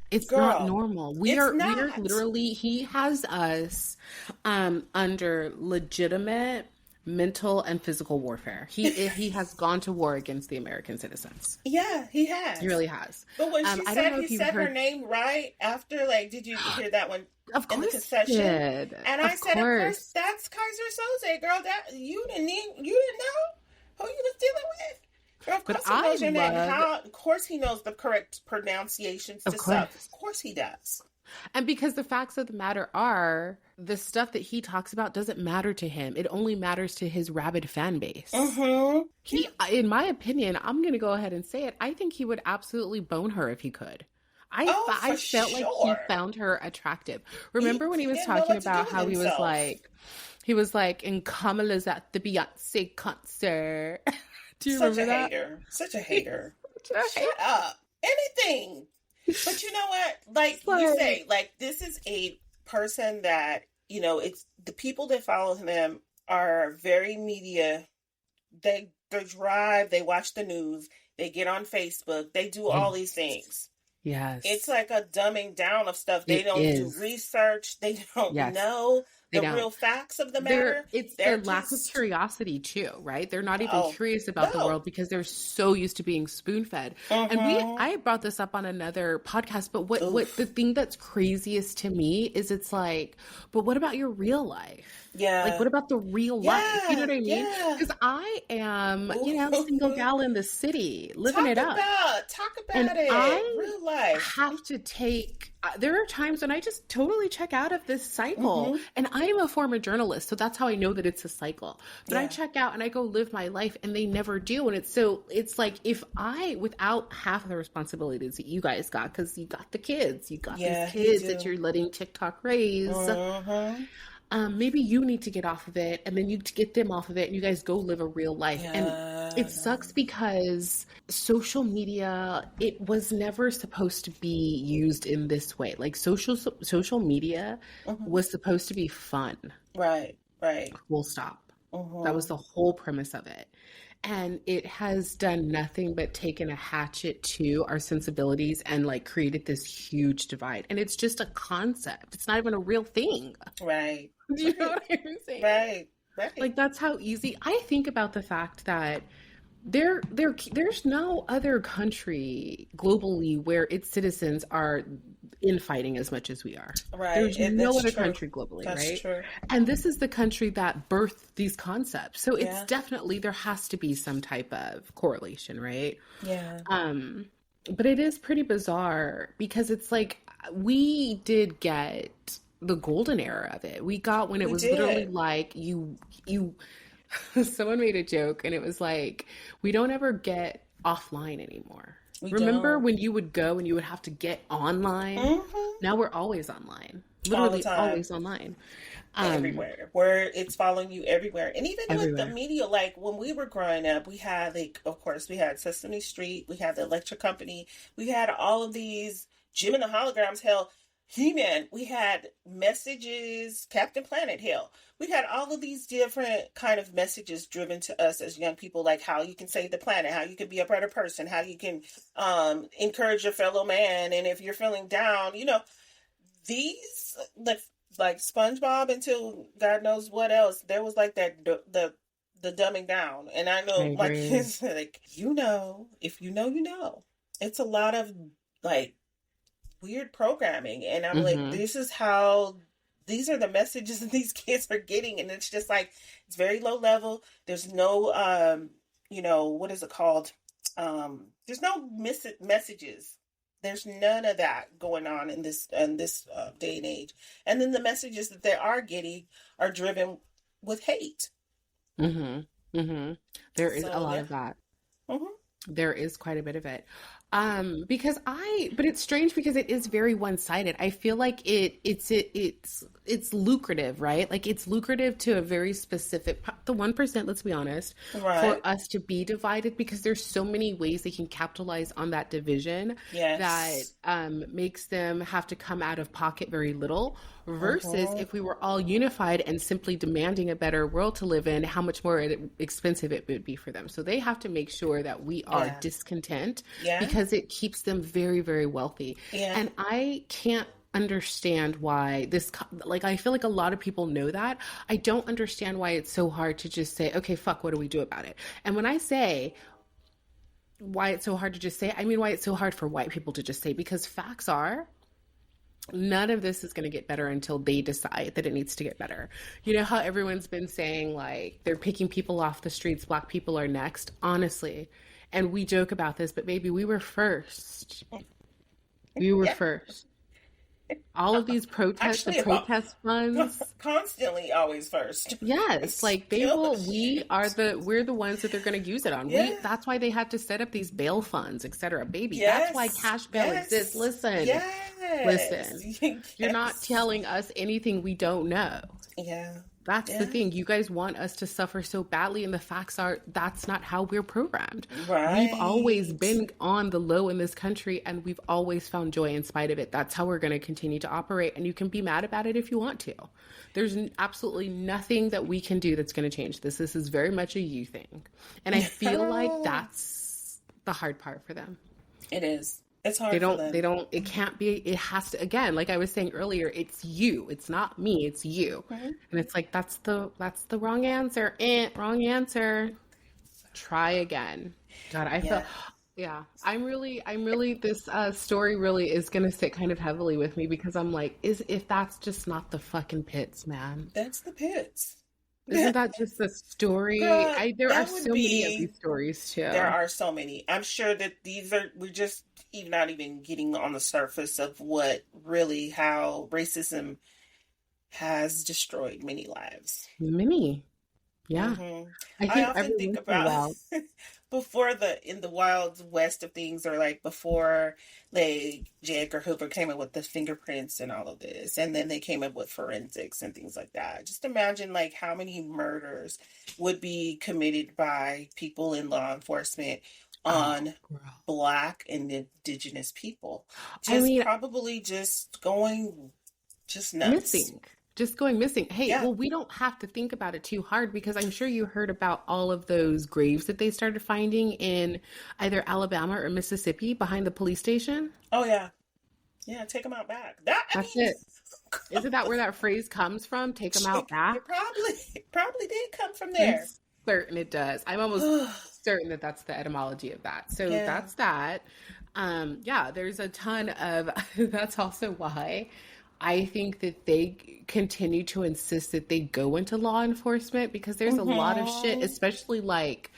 It's not girl, normal. it's We are not. literally he has us under legitimate mental and physical warfare. He has gone to war against the American citizens. Yeah, he He has. really has. But when she I don't said know he if you've said her heard. name right after, like, did you hear that one Of in the course he concession? did. And I Of said, of course, course. that's Kaiser Soze, girl. That you didn't know who you was dealing with. Girl, of But course he I knows your name. love, How? Of course he knows the correct pronunciations of to stuff. Of course. course he does. And because the facts of the matter are, the stuff that he talks about doesn't matter to him. It only matters to his rabid fan base. Mm-hmm. He, in my opinion, I'm going to go ahead and say it. I think he would absolutely bone her if he could. Oh, I for felt like he sure. found her attractive. Remember when he He was didn't know talking what to do about with how himself. he was like, and Kamala's at the Beyonce concert. Do you Such a remember that? hater. Such a hater. Right? Shut up. Anything. But you know what? Like It's you like, say, like, this is a person that, it's the people that follow them are very media. They drive, they watch the news, they get on Facebook, they do all these yes, things. It's yes, like a dumbing down of stuff. They it don't do is. research. They don't Yes, know they the don't. real facts of the They're matter. it's They're their lack of just, curiosity too, right? They're not even oh, curious about the no. world because they're so used to being spoon-fed. And Mm-hmm. I brought this up on another podcast, but what the Oof. thing that's craziest to me is it's like, but what about your real life? Like, Yeah. what about the real life? You know Yeah. what I mean? Yeah. Because I am, single Ooh. gal in the city, living it up. Talk And about it. I Real life. have to take, there are times when I just totally check out of this cycle. Mm-hmm. And I am a former journalist, so that's how I know that it's a cycle. But I Yeah. check out and I go live my life and they never do. And it's like if I, without half of the responsibilities that you guys got, because you got the kids, you got these Yeah, you kids that do. you're letting TikTok raise. Mm-hmm. Maybe you need to get off of it and then you get them off of it and you guys go live a real life. And Yeah. It sucks because social media, it was never supposed to be used in this way. Like social media Hmm. was supposed to be fun. Right, right. Full stop. That was Hmm. the whole premise of it. And it has done nothing but taken a hatchet to our sensibilities and like created this huge divide. And it's just a concept. It's not even a real thing. Right, Do you know right, what I'm saying? right, right. Like that's how easy I think about the fact that there's no other country globally where its citizens are infighting as much as we are. Right. There's no That's other true. country globally, That's right? true. And this is the country that birthed these concepts. So it's Yeah, definitely there has to be some type of correlation, right? yeah. Um, but it is pretty bizarre because it's like we did get the golden era of it. We got when it We was literally did. like you someone made a joke and it was like, we don't ever get offline anymore. We Remember don't. when you would go and you would have to get online? Hmm. Now we're always online, All the literally time. always online. Um, Everywhere. Where it's following you everywhere. And even with the everywhere. media, like when we were growing up, we had like of course we had Sesame Street, we had the Electric Company, we had all of these Jim and the Holograms, hell, He-Man, we had messages, Captain Planet, hell. We had all of these different kind of messages driven to us as young people, like how you can save the planet, how you can be a better person, how you can encourage your fellow man, and if you're feeling down, these like SpongeBob until God knows what else. There was like that the dumbing down, and I I know like agree. it's like if you know you know. It's a lot of like weird programming, and I'm like, Hmm. this is how these are the messages that these kids are getting, and it's just like it's very low level. There's no what is it called? There's no messages. There's none of that going on in this day and age. And then the messages that they are getting are driven with hate. Hmm. Hmm. There is a So lot yeah. of that. Hmm. There is quite a bit of it. But it's strange because it is very one-sided. I feel like it's lucrative, right? Like it's lucrative to a very specific, the 1%, let's be honest, for Right. us to be divided because there's so many ways they can capitalize on that division that Yes. makes them have to come out of pocket very little versus Hmm. if we were all unified and simply demanding a better world to live in, how much more expensive it would be for them. So they have to make sure that we are Yeah. discontent Yeah. because it keeps them very, very wealthy. Yeah. And I can't understand why like I feel like a lot of people know that. I don't understand why it's so hard to just say, okay, fuck, what do we do about it? And when I say why it's so hard to just say, I mean why it's so hard for white people to just say, because facts are none of this is going to get better until they decide that it needs to get better. You know how everyone's been saying like they're picking people off the streets, black people are next, honestly. And we joke about this, but maybe we were first. We were Yeah. first. All of these protests, the Actually, about protest funds, constantly always first. yes, like they Still will, shit. we're the ones that they're going to use it on. Yeah. That's why they had to set up these bail funds, etc. Baby, that's why Yes. cash bail exists. Yes. Listen, Yes. listen, you're not Yes. telling us anything we don't know. Yeah. That's the Yeah. thing. You guys want us to suffer so badly, and the facts are that's not how we're programmed. We've always Right. been on the low in this country, and we've always found joy in spite of it. That's how we're going to continue to operate. And you can be mad about it if you want to. There's absolutely nothing that we can do that's going to change this. This is very much a you thing. And I feel like that's the hard part for them. It is. It's They hard for don't, they them. don't, it can't be, it has to, again, like I was saying earlier, it's you. It's not me, it's you. Mhm. And it's like, that's the wrong answer. Wrong answer. Try again. God, I feel, Yeah. yeah, this story really is going to sit kind of heavily with me because I'm like, if that's just not the fucking pits, man. That's the pits. Isn't that just the story? Girl, There are that would so many of be. these stories There too. are so many. I'm sure that we're just even not even getting on the surface of what really how racism has destroyed many lives. Many. Yeah. Hmm. I I think often every think once in a about while, before in the wild west of things, or like before like J. Edgar Hoover came up with the fingerprints and all of this, and then they came up with forensics and things like that. Just imagine like how many murders would be committed by people in law enforcement oh, on girl. Black and Indigenous people. I Just mean, probably just going just nuts. missing, just going missing. Hey, Yeah. well, we don't have to think about it too hard because I'm sure you heard about all of those graves that they started finding in either Alabama or Mississippi behind the police station. Oh yeah. Yeah, take them out back. That I That's mean, it. Isn't that where that phrase comes from? Take them out it back? probably did come from I'm there. certain it does. I'm almost certain that that's the etymology of that. So Yeah. that's that. Yeah, there's a ton of, that's also why I think that they continue to insist that they go into law enforcement because there's a lot of shit, Hmm. especially like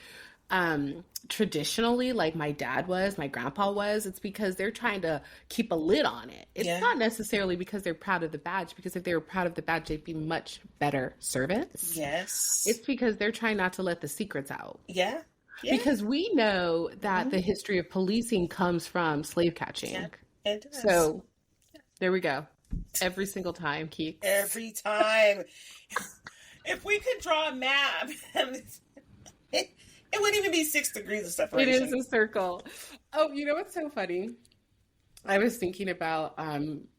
traditionally, like my grandpa was, it's because they're trying to keep a lid on it. It's Yeah. not necessarily because they're proud of the badge, because if they were proud of the badge, they'd be much better servants. Yes. It's because they're trying not to let the secrets out. Yeah. Yeah. Because we know that the Hmm. history of policing comes from slave Yeah. catching. It does. So there we go. Every single time, Keeks. Every time. If we could draw a map, it, it wouldn't even be 6 degrees of It is separation. a circle. Oh, you know what's so funny? I was thinking about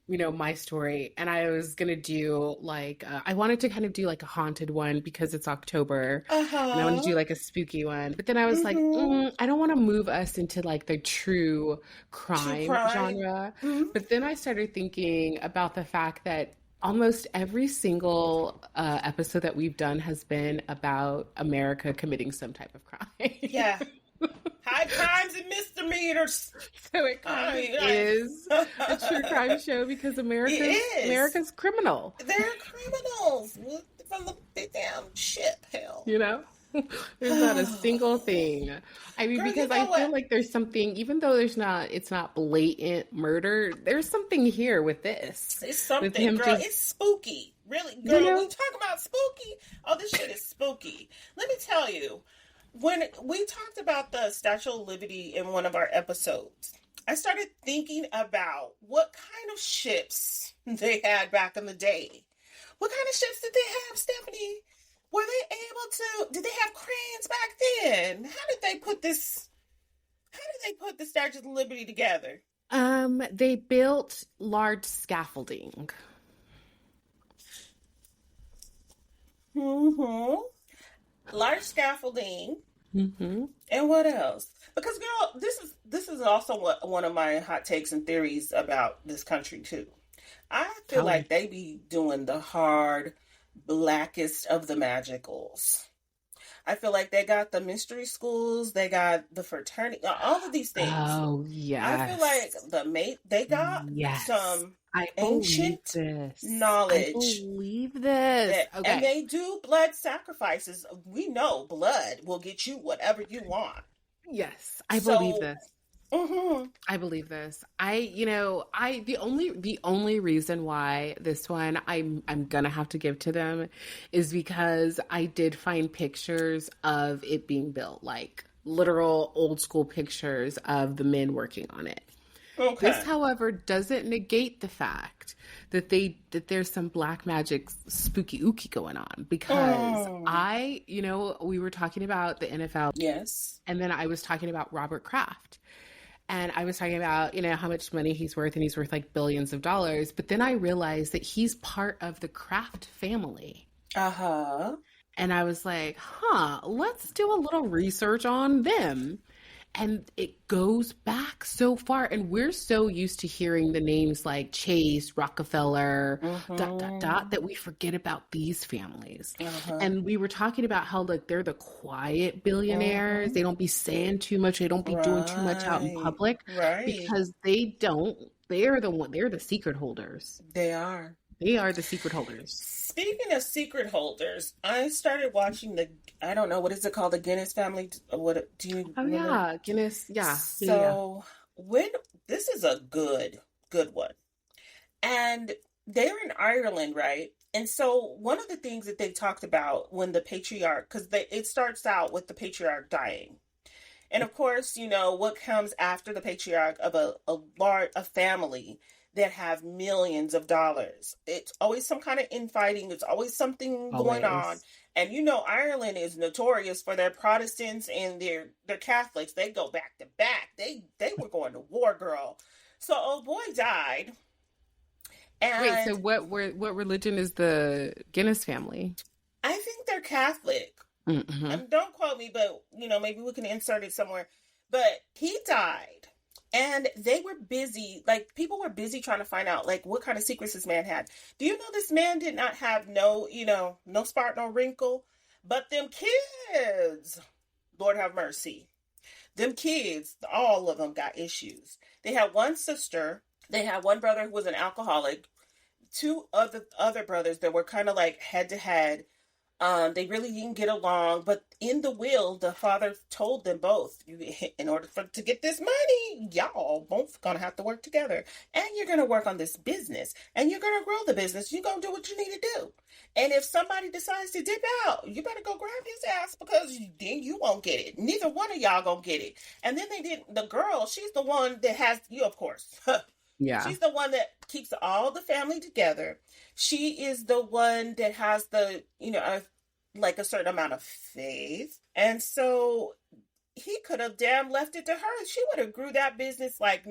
my story, and I was gonna do like I wanted to kind of do like a haunted one because it's October, and I want to Uh-huh. do like a spooky one. But then I was like, Hmm. I don't want to move us into like the true True crime crime. genre. Hmm. But then I started thinking about the fact that almost every single episode that we've done has been about America committing some type of crime. Yeah. High crimes and misdemeanors. So it kind I of mean, is a true crime show because it is. America's criminal, They're criminals from the big damn ship, hell. you know? There's not a single thing. I mean, Girl, you because know I feel what? like there's something, even though it's not blatant murder, there's something here with this. It's With something, him girl. just, It's spooky. Really, you girl, we know, talk about spooky. Oh, this shit is spooky. Let me tell you, when we talked about the Statue of Liberty in one of our episodes, I started thinking about what kind of ships they had back in the day. What kind of ships did they have, Stephanie? Were they able to, did they have cranes back then? How did they put the Statue of Liberty together? they built large scaffolding. Mm-hmm. Large scaffolding. Hmm. And what else? Because girl, this is also one of my hot takes and theories about this country too. I feel Tell like me. they be doing the hard, blackest of the magicals. I feel like they got the mystery schools, they got the fraternity, all of these things. Oh, I feel like yes. they got Yes. some I believe ancient this. I knowledge believe this. and Okay. they do blood sacrifices. We know blood will get you whatever you want. Yes, I believe So, this. hmm I believe this. The only reason why this one I'm gonna have to give to them is because I did find pictures of it being built, like literal old school pictures of the men working on it. This, okay. however, doesn't negate the fact that there's some black magic spooky ooky going on because Mm, we were talking about the NFL yes. and then I was talking about Robert Kraft. And I was talking about, how much money he's worth, and he's worth like billions of dollars. But then I realized that he's part of the Kraft family. Uh huh. And I was like, let's do a little research on them. And it goes back so far. And we're so used to hearing the names like Chase, Rockefeller, dot, dot, Mm-hmm. dot, that we forget about these families. Uh huh. And we were talking about how like they're the quiet billionaires. Mm-hmm. They don't be saying too much. They don't be doing too much out in Right. public Right. because they're the secret holders. They are. They are the secret holders. Speaking of secret holders, I started watching I don't know, what is it called? The Guinness family? What do you Oh remember? yeah, Guinness. Yeah, yeah, yeah. So, when this is a good one. And they're in Ireland, right? And so one of the things that they talked about when the patriarch, because it starts out with the patriarch dying. And of course, what comes after the patriarch of a family that have millions of dollars. It's always some kind of infighting. It's always something going on. Always. And Ireland is notorious for their Protestants and their Catholics. They go back to back. They were going to war, girl. So old boy died, Wait, so and what religion is the Guinness family? I think they're Catholic. Hmm. Don't quote me, but maybe we can insert it somewhere. But he died, and they were busy. Like, people were busy trying to find out, like, what kind of secrets this man had. Do you know this man did not have no spot, no wrinkle, but them kids. Lord have mercy. Them kids, all of them got issues. They had one sister. They had one brother who was an alcoholic. Two other brothers that were kind of like head to head. They really didn't get along, but in the will, the father told them both, in order to get this money, y'all both gonna have to work together, and you're gonna work on this business, and you're gonna grow the business. You're gonna do what you need to do, and if somebody decides to dip out, you better go grab his ass, because then you won't get it. Neither one of y'all gonna get it. And then they didn't. The girl, she's the one that has you, of course. Yeah. She's the one that keeps all the family together. She is the one that has the, like a certain amount of faith. And so he could have damn left it to her. She would have grew that business like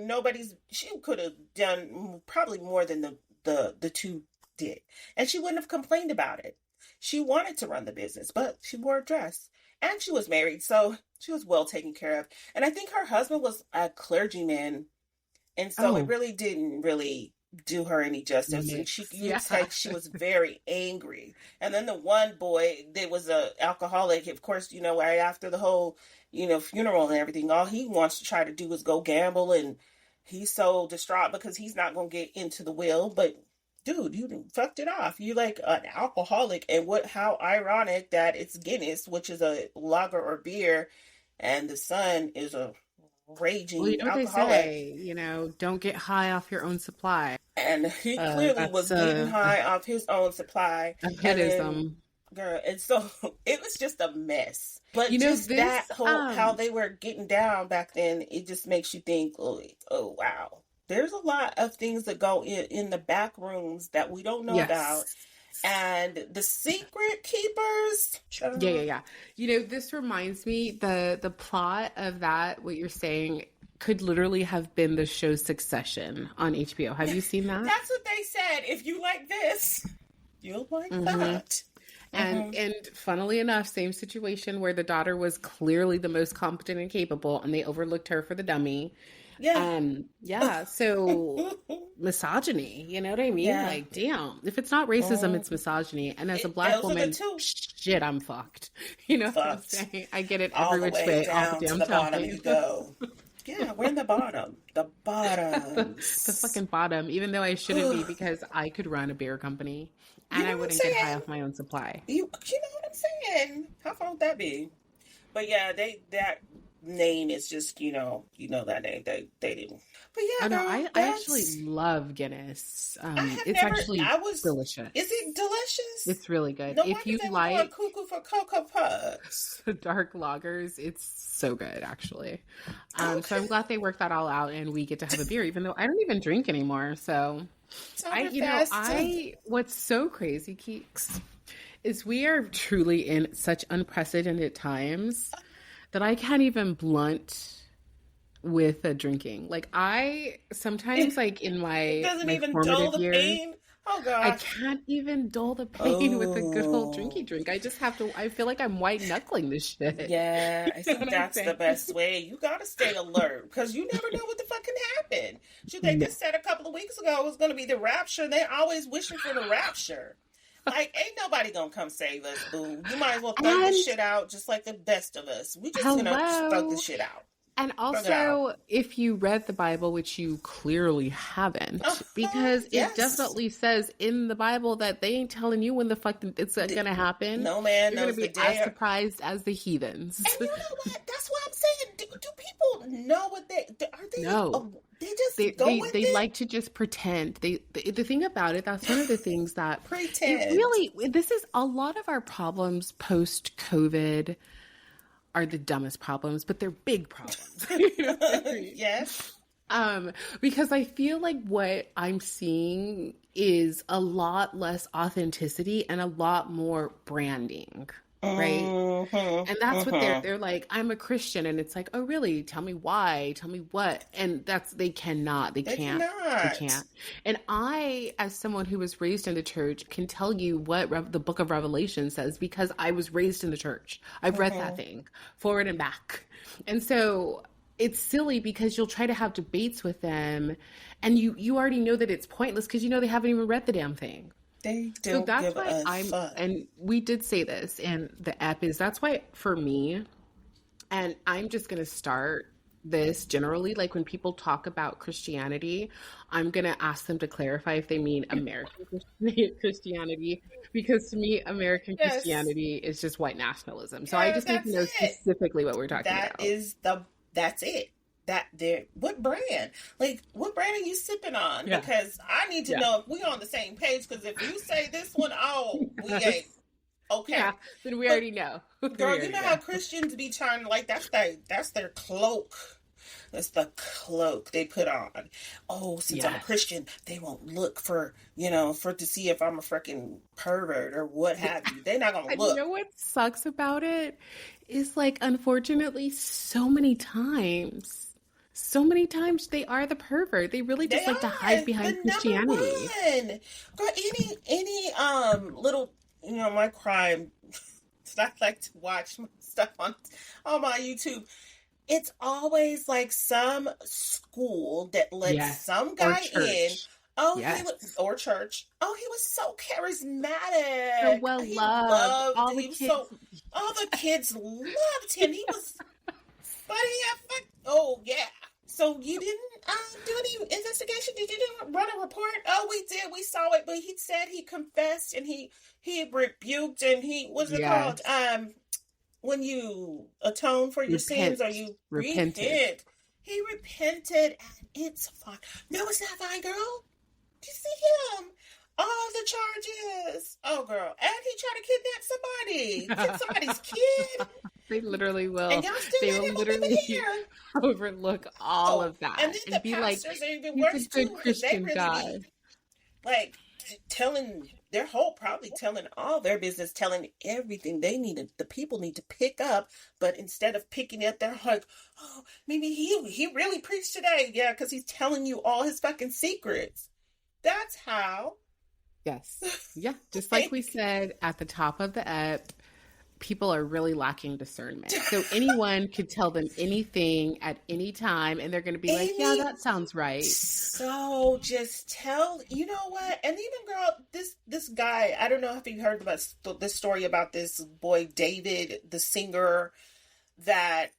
she could have done probably more than the two did. And she wouldn't have complained about it. She wanted to run the business, but she wore a dress. And she was married, so she was well taken care of. And I think her husband was a clergyman, and so it Oh, really didn't really do her any justice. And you yeah. would say she was very angry. And then the one boy that was a alcoholic, of course, right after the whole, funeral and everything, all he wants to try to do is go gamble. And he's so distraught because he's not going to get into the will. But dude, you fucked it off. You like an alcoholic. And how ironic that it's Guinness, which is a lager or beer, and the son is a Well, you raging know what they alcoholic. say, don't get high off your own supply. And he clearly That's was getting high off his own supply. a And then, hitism. girl, and so it was just a mess. But just This that whole, how they were getting down back then, it just makes you think, oh wow. There's a lot of things that go in the back rooms that we don't know about. Yes. And the secret keepers. Yeah, yeah, yeah. This reminds me, the plot of that, what you're saying, could literally have been the show Succession on HBO. Have you seen that? That's what they said. If you like this, you'll like Hmm. that. And funnily enough, same situation where the daughter was clearly the most competent and capable, and they overlooked her for the dummy. Yeah. Yeah, so misogyny, you know what I mean? Yeah. Like, damn, if it's not racism, it's misogyny. And as a black Those are the woman, two. shit, I'm fucked. You know what I'm Fucked. saying? I get it All every the which way way, all down the to damn the bottom you time. go. Yeah, we're in the bottom. The The bottoms. fucking bottom, even though I shouldn't be, because I could run a beer company You and know I what I'm wouldn't get high saying? off my own supply. You know what I'm saying? How fun would that be? But yeah, that name is just that name they didn't. But Oh yeah, no, girl, I actually that's love Guinness. I have It's never. actually I was. Is delicious. it delicious? It's really good. No If wonder you they were going like cuckoo for Cocoa Puffs. dark lagers, it's so good actually. So I'm Okay, glad they worked that all out and we get to have a beer, even though I don't even drink anymore. So Summer Fest. what's so crazy, Keeks, is we are truly in such unprecedented times that I can't even blunt with drinking. Like I sometimes, It like in doesn't my even dull formative the years, pain. Oh I gosh. can't even dull the pain with a good old Oh. drinky drink. I just have to. I feel like I'm white knuckling this shit. Yeah, I You know think what I'm that's the saying? best way. You gotta stay alert because you never know what the fuck can happen. Shoot, they No. just said a couple of weeks ago it was gonna be the rapture. They're always wishing for the rapture. Like, ain't nobody gonna come save us, boo. You might as well throw this And shit out just like the best of us. We just gonna just throw this hello. shit out. And Throw it out. also, if you read the Bible, which you clearly haven't, because it Yes. definitely says in the Bible that they ain't telling you when the fuck it's The- gonna happen. no man You're gonna knows the be as day. surprised as the heathens. And you know what? That's what I'm saying. Do people know what are they? No. They just They go they with they it. like to just pretend. The thing about it, that's one of the things that it Pretend. really, this is a lot of our problems post COVID are the dumbest problems, but they're big problems. You know what I mean? Yes. Because I feel like what I'm seeing is a lot less authenticity and a lot more branding, right? And that's what Mm-hmm. they're like, I'm a Christian, and it's like, oh really? Tell me why, tell me what. And that's, they They can't, they cannot. can't. And I, as someone who was raised in the church, can tell you what the book of Revelation says because I was raised in the church. I've read that Mm-hmm. thing forward and back. And so it's silly because you'll try to have debates with them and you already know that it's pointless because you know they haven't even read the damn thing. They So don't that's give why a I'm, fuck. and we did say this, and the app is, that's why for me, and I'm just going to start this generally, like when people talk about Christianity, I'm going to ask them to clarify if they mean American Christianity, because to me, American Yes. Christianity is just white nationalism. So I Yeah, just need to that's know it. specifically what we're talking That about. is the that's it. That there what brand? Like what brand are you sipping on? Yeah. Because I need to Yeah. know if we on the same page. Because if you say this one, oh, we Yes. ain't okay. Yeah. Then we But already know. We girl, you already know how know. Christians be trying to like that's their cloak. That's the cloak they put on. Oh, since I'm a Yes. Christian, they won't look for, for to see if I'm a freaking pervert or what Yeah. have you. They're not gonna And you look. know what sucks about it is like, unfortunately, so many times they are the pervert. They really They just like to hide are the behind number Christianity. one. Girl, any little my crime I like to watch stuff on my YouTube. It's always like some school that lets Yes. some Or guy in. church. Oh, he Yes. was or church. Oh, he was so So charismatic. well He loved. loved. All the He was kids. so. All the kids loved him. He was. But he had fuck. Oh yeah. So you didn't do any investigation? Did you do run a report? Oh, we did. We saw it. But he said he confessed and he rebuked and he what's it called? Yes. When you atone for your sins or Repent. you Repented. repent. He repented and it's fine. No, it's not fine, girl. Do you see him? All the charges. Oh, girl. And he tried to kidnap somebody. Somebody's kid. They literally And will. y'all still They let will him up in literally here. overlook all Oh, of and that then and the be like, pastors are even he's a worse good too because they Christian really guy. be like telling their whole probably telling all their business, telling everything they needed. The people need to pick up, but instead of picking up, they're like, oh, maybe he really preached today. Yeah, because he's telling you all his fucking secrets. That's how. Yes. Yeah. Just like we Like, said at the top of the app, people are really lacking discernment. So anyone could tell them anything at any time, and they're going to be like, yeah, any that sounds right. so just tell you know what, and even girl, this guy, I don't know if you heard about this story about this boy David, the singer. That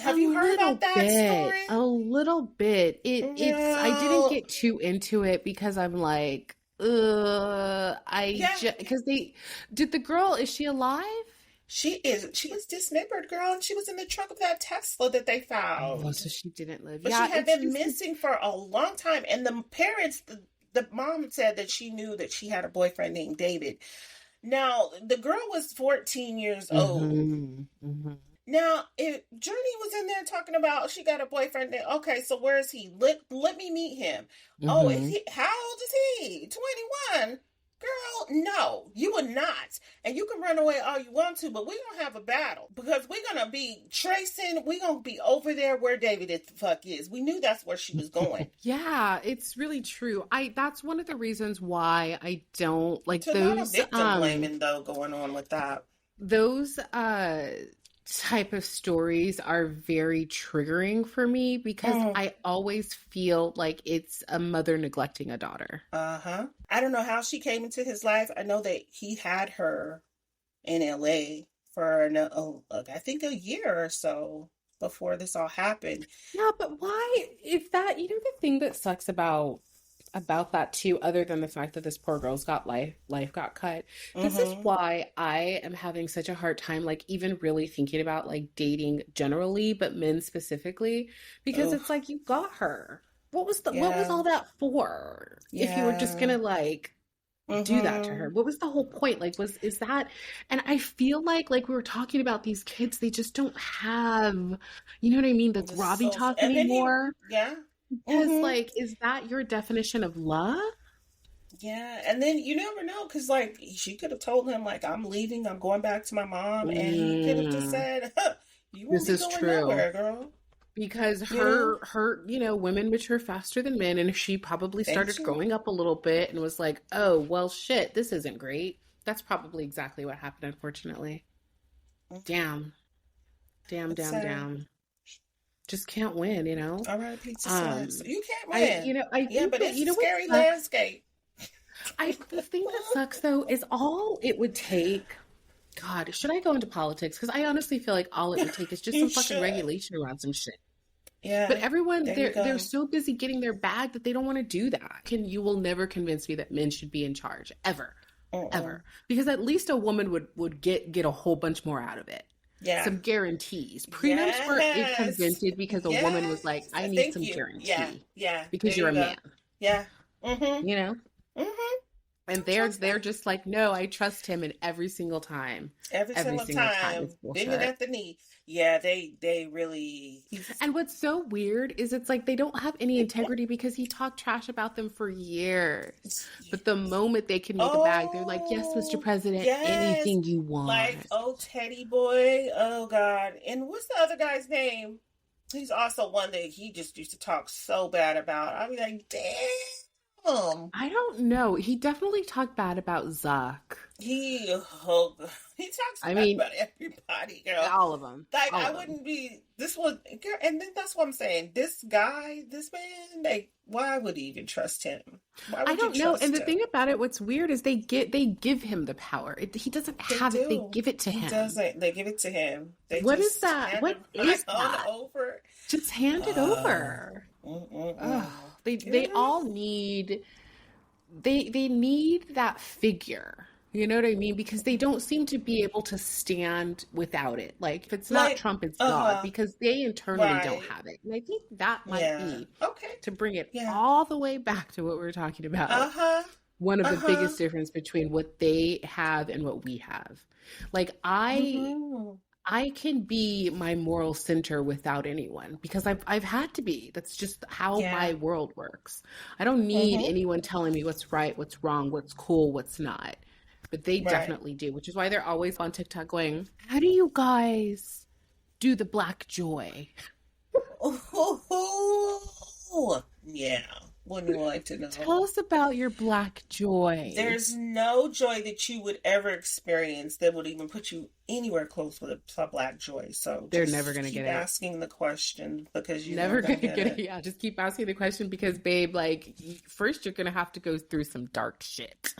A have you heard about little that bit, story? a little bit. I didn't No. get too into it because I'm like, Yeah, because did the girl, is she alive? she is dismembered, girl, and she was in the trunk of that Tesla that they Oh, found. so she didn't live. But she Yeah, had it's been just, missing for a long time, and the parents, the mom said that she knew that she had a boyfriend named David. Now, the girl was 14 years old. mm-hmm, mm-hmm, Now, if Journey was in there talking about she got a boyfriend, then okay, so where is he? Let me meet him. Oh, is mm-hmm. he? How old is he? 21. Girl, no, you would not. And you can run away all you want to, but we're gonna have a battle because we're gonna be tracing. We're gonna be over there where David the fuck is. We knew that's where she was going. Yeah, it's really true. That's one of the reasons why I don't like To a lot of victim blaming though going on with that. those type of stories are very triggering for me because Mm, I always feel like it's a mother neglecting a daughter. uh-huh. I don't know how she came into his life. I know that he had her in LA for I think a year or so before this all happened. Yeah, but why, if that, the thing that sucks about about that too, other than the fact that this poor girl's got life got cut. This is Mm-hmm. why I am having such a hard time, like even really thinking about like dating generally, but men specifically, because Oh, it's like you got her. What was yeah. all that for? If you were just Yeah. gonna like do that to her, Mm-hmm. what was the whole point? Like, was is that? And I feel like we were talking about these kids, they just don't have, you know what I mean, the The grobby social, talk and then anymore. yeah. Because, Mm-hmm. like, is that your definition of love? Yeah, and then you never know, because like she could have told him like I'm leaving, I'm going back to my mom, and he could have just Mm, said, "You won't this be is going true. nowhere, girl." Because You know, women mature faster than men, and she probably they started too. growing up a little bit and was like, oh, well, shit, this isn't great. That's probably exactly what happened, unfortunately. Damn, damn, It's damn, sad. damm. Just can't win, you know? R.I.P. to Celeste. Um, You can't I, win. I Yeah, think but that, it's a what scary sucks? landscape. The thing that sucks though is all it would take. God, should I go into politics? Because I honestly feel like all it would take is just You some fucking should. regulation around some shit. But Yeah, everyone, there you they're go. so busy getting their bag that they don't want to do that. You will never convince me that men should be in charge ever, Mm-mm. ever, because at least a woman would get a whole bunch more out of it. Yeah. Some guarantees. Prenups were Yes. invented because a woman was like, Yes. I need Thank some you. Yeah. guarantee Yeah. because There you're you a go. man, Yeah. Mm-hmm. you know? Mm-hmm. And I trust they're that. just like, no, I trust him, and Every every single single time time, is bending bullshit. at the knee. Yeah, they really. He's. And what's so weird is it's like they don't have any integrity because he talked trash about them for years. But the moment they can make a bag, they're like, yes, Mr. Oh President, yes, anything you like want. oh Teddy boy. Oh God, and what's the other guy's name? He's also one that he just used to talk so bad about. I'd be like, damn. I don't know. He definitely talked bad about Zuck. He oh, he talks I bad mean, about everybody, girl. all of them. Like All I of them. wouldn't be. This was, and then that's what I'm saying. This guy, this man, like, why would you even trust him? Why I would you don't know. And trust the him? thing about it, what's weird is they give him the power. He doesn't They have it. They do. give it to He him. doesn't. They give it to him. They What is just that? hand What it right is on that? over. Just hand it Oh, over. mm-mm-mm. Oh, they Yeah. all need they need that figure. You know what I mean? Because they don't seem to be able to stand without it. Like if it's not Like, Trump, it's God, uh-huh. because they internally don't Right. have it. And I think that might Yeah. be, Okay. to bring it Yeah. all the way back to what we are talking about, Uh-huh. one of the Uh-huh. biggest difference between what they have and what we have. Like Mm-hmm. I can be my moral center without anyone because I've had to be. That's just how Yeah. my world works. I don't need Mm-hmm. anyone telling me what's right, what's wrong, what's cool, what's not. But they Right. definitely do, which is why they're always on TikTok going, "How do you guys do the black joy?" Oh, yeah. Wouldn't you like to know? Tell us about your black joy. There's no joy that you would ever experience that would even put you anywhere close with a black joy. So They're never just gonna keep get it. asking the question because you're Never never gonna gonna get get it. it. Yeah, just keep asking the question because, babe, like, first you're gonna have to go through some dark shit.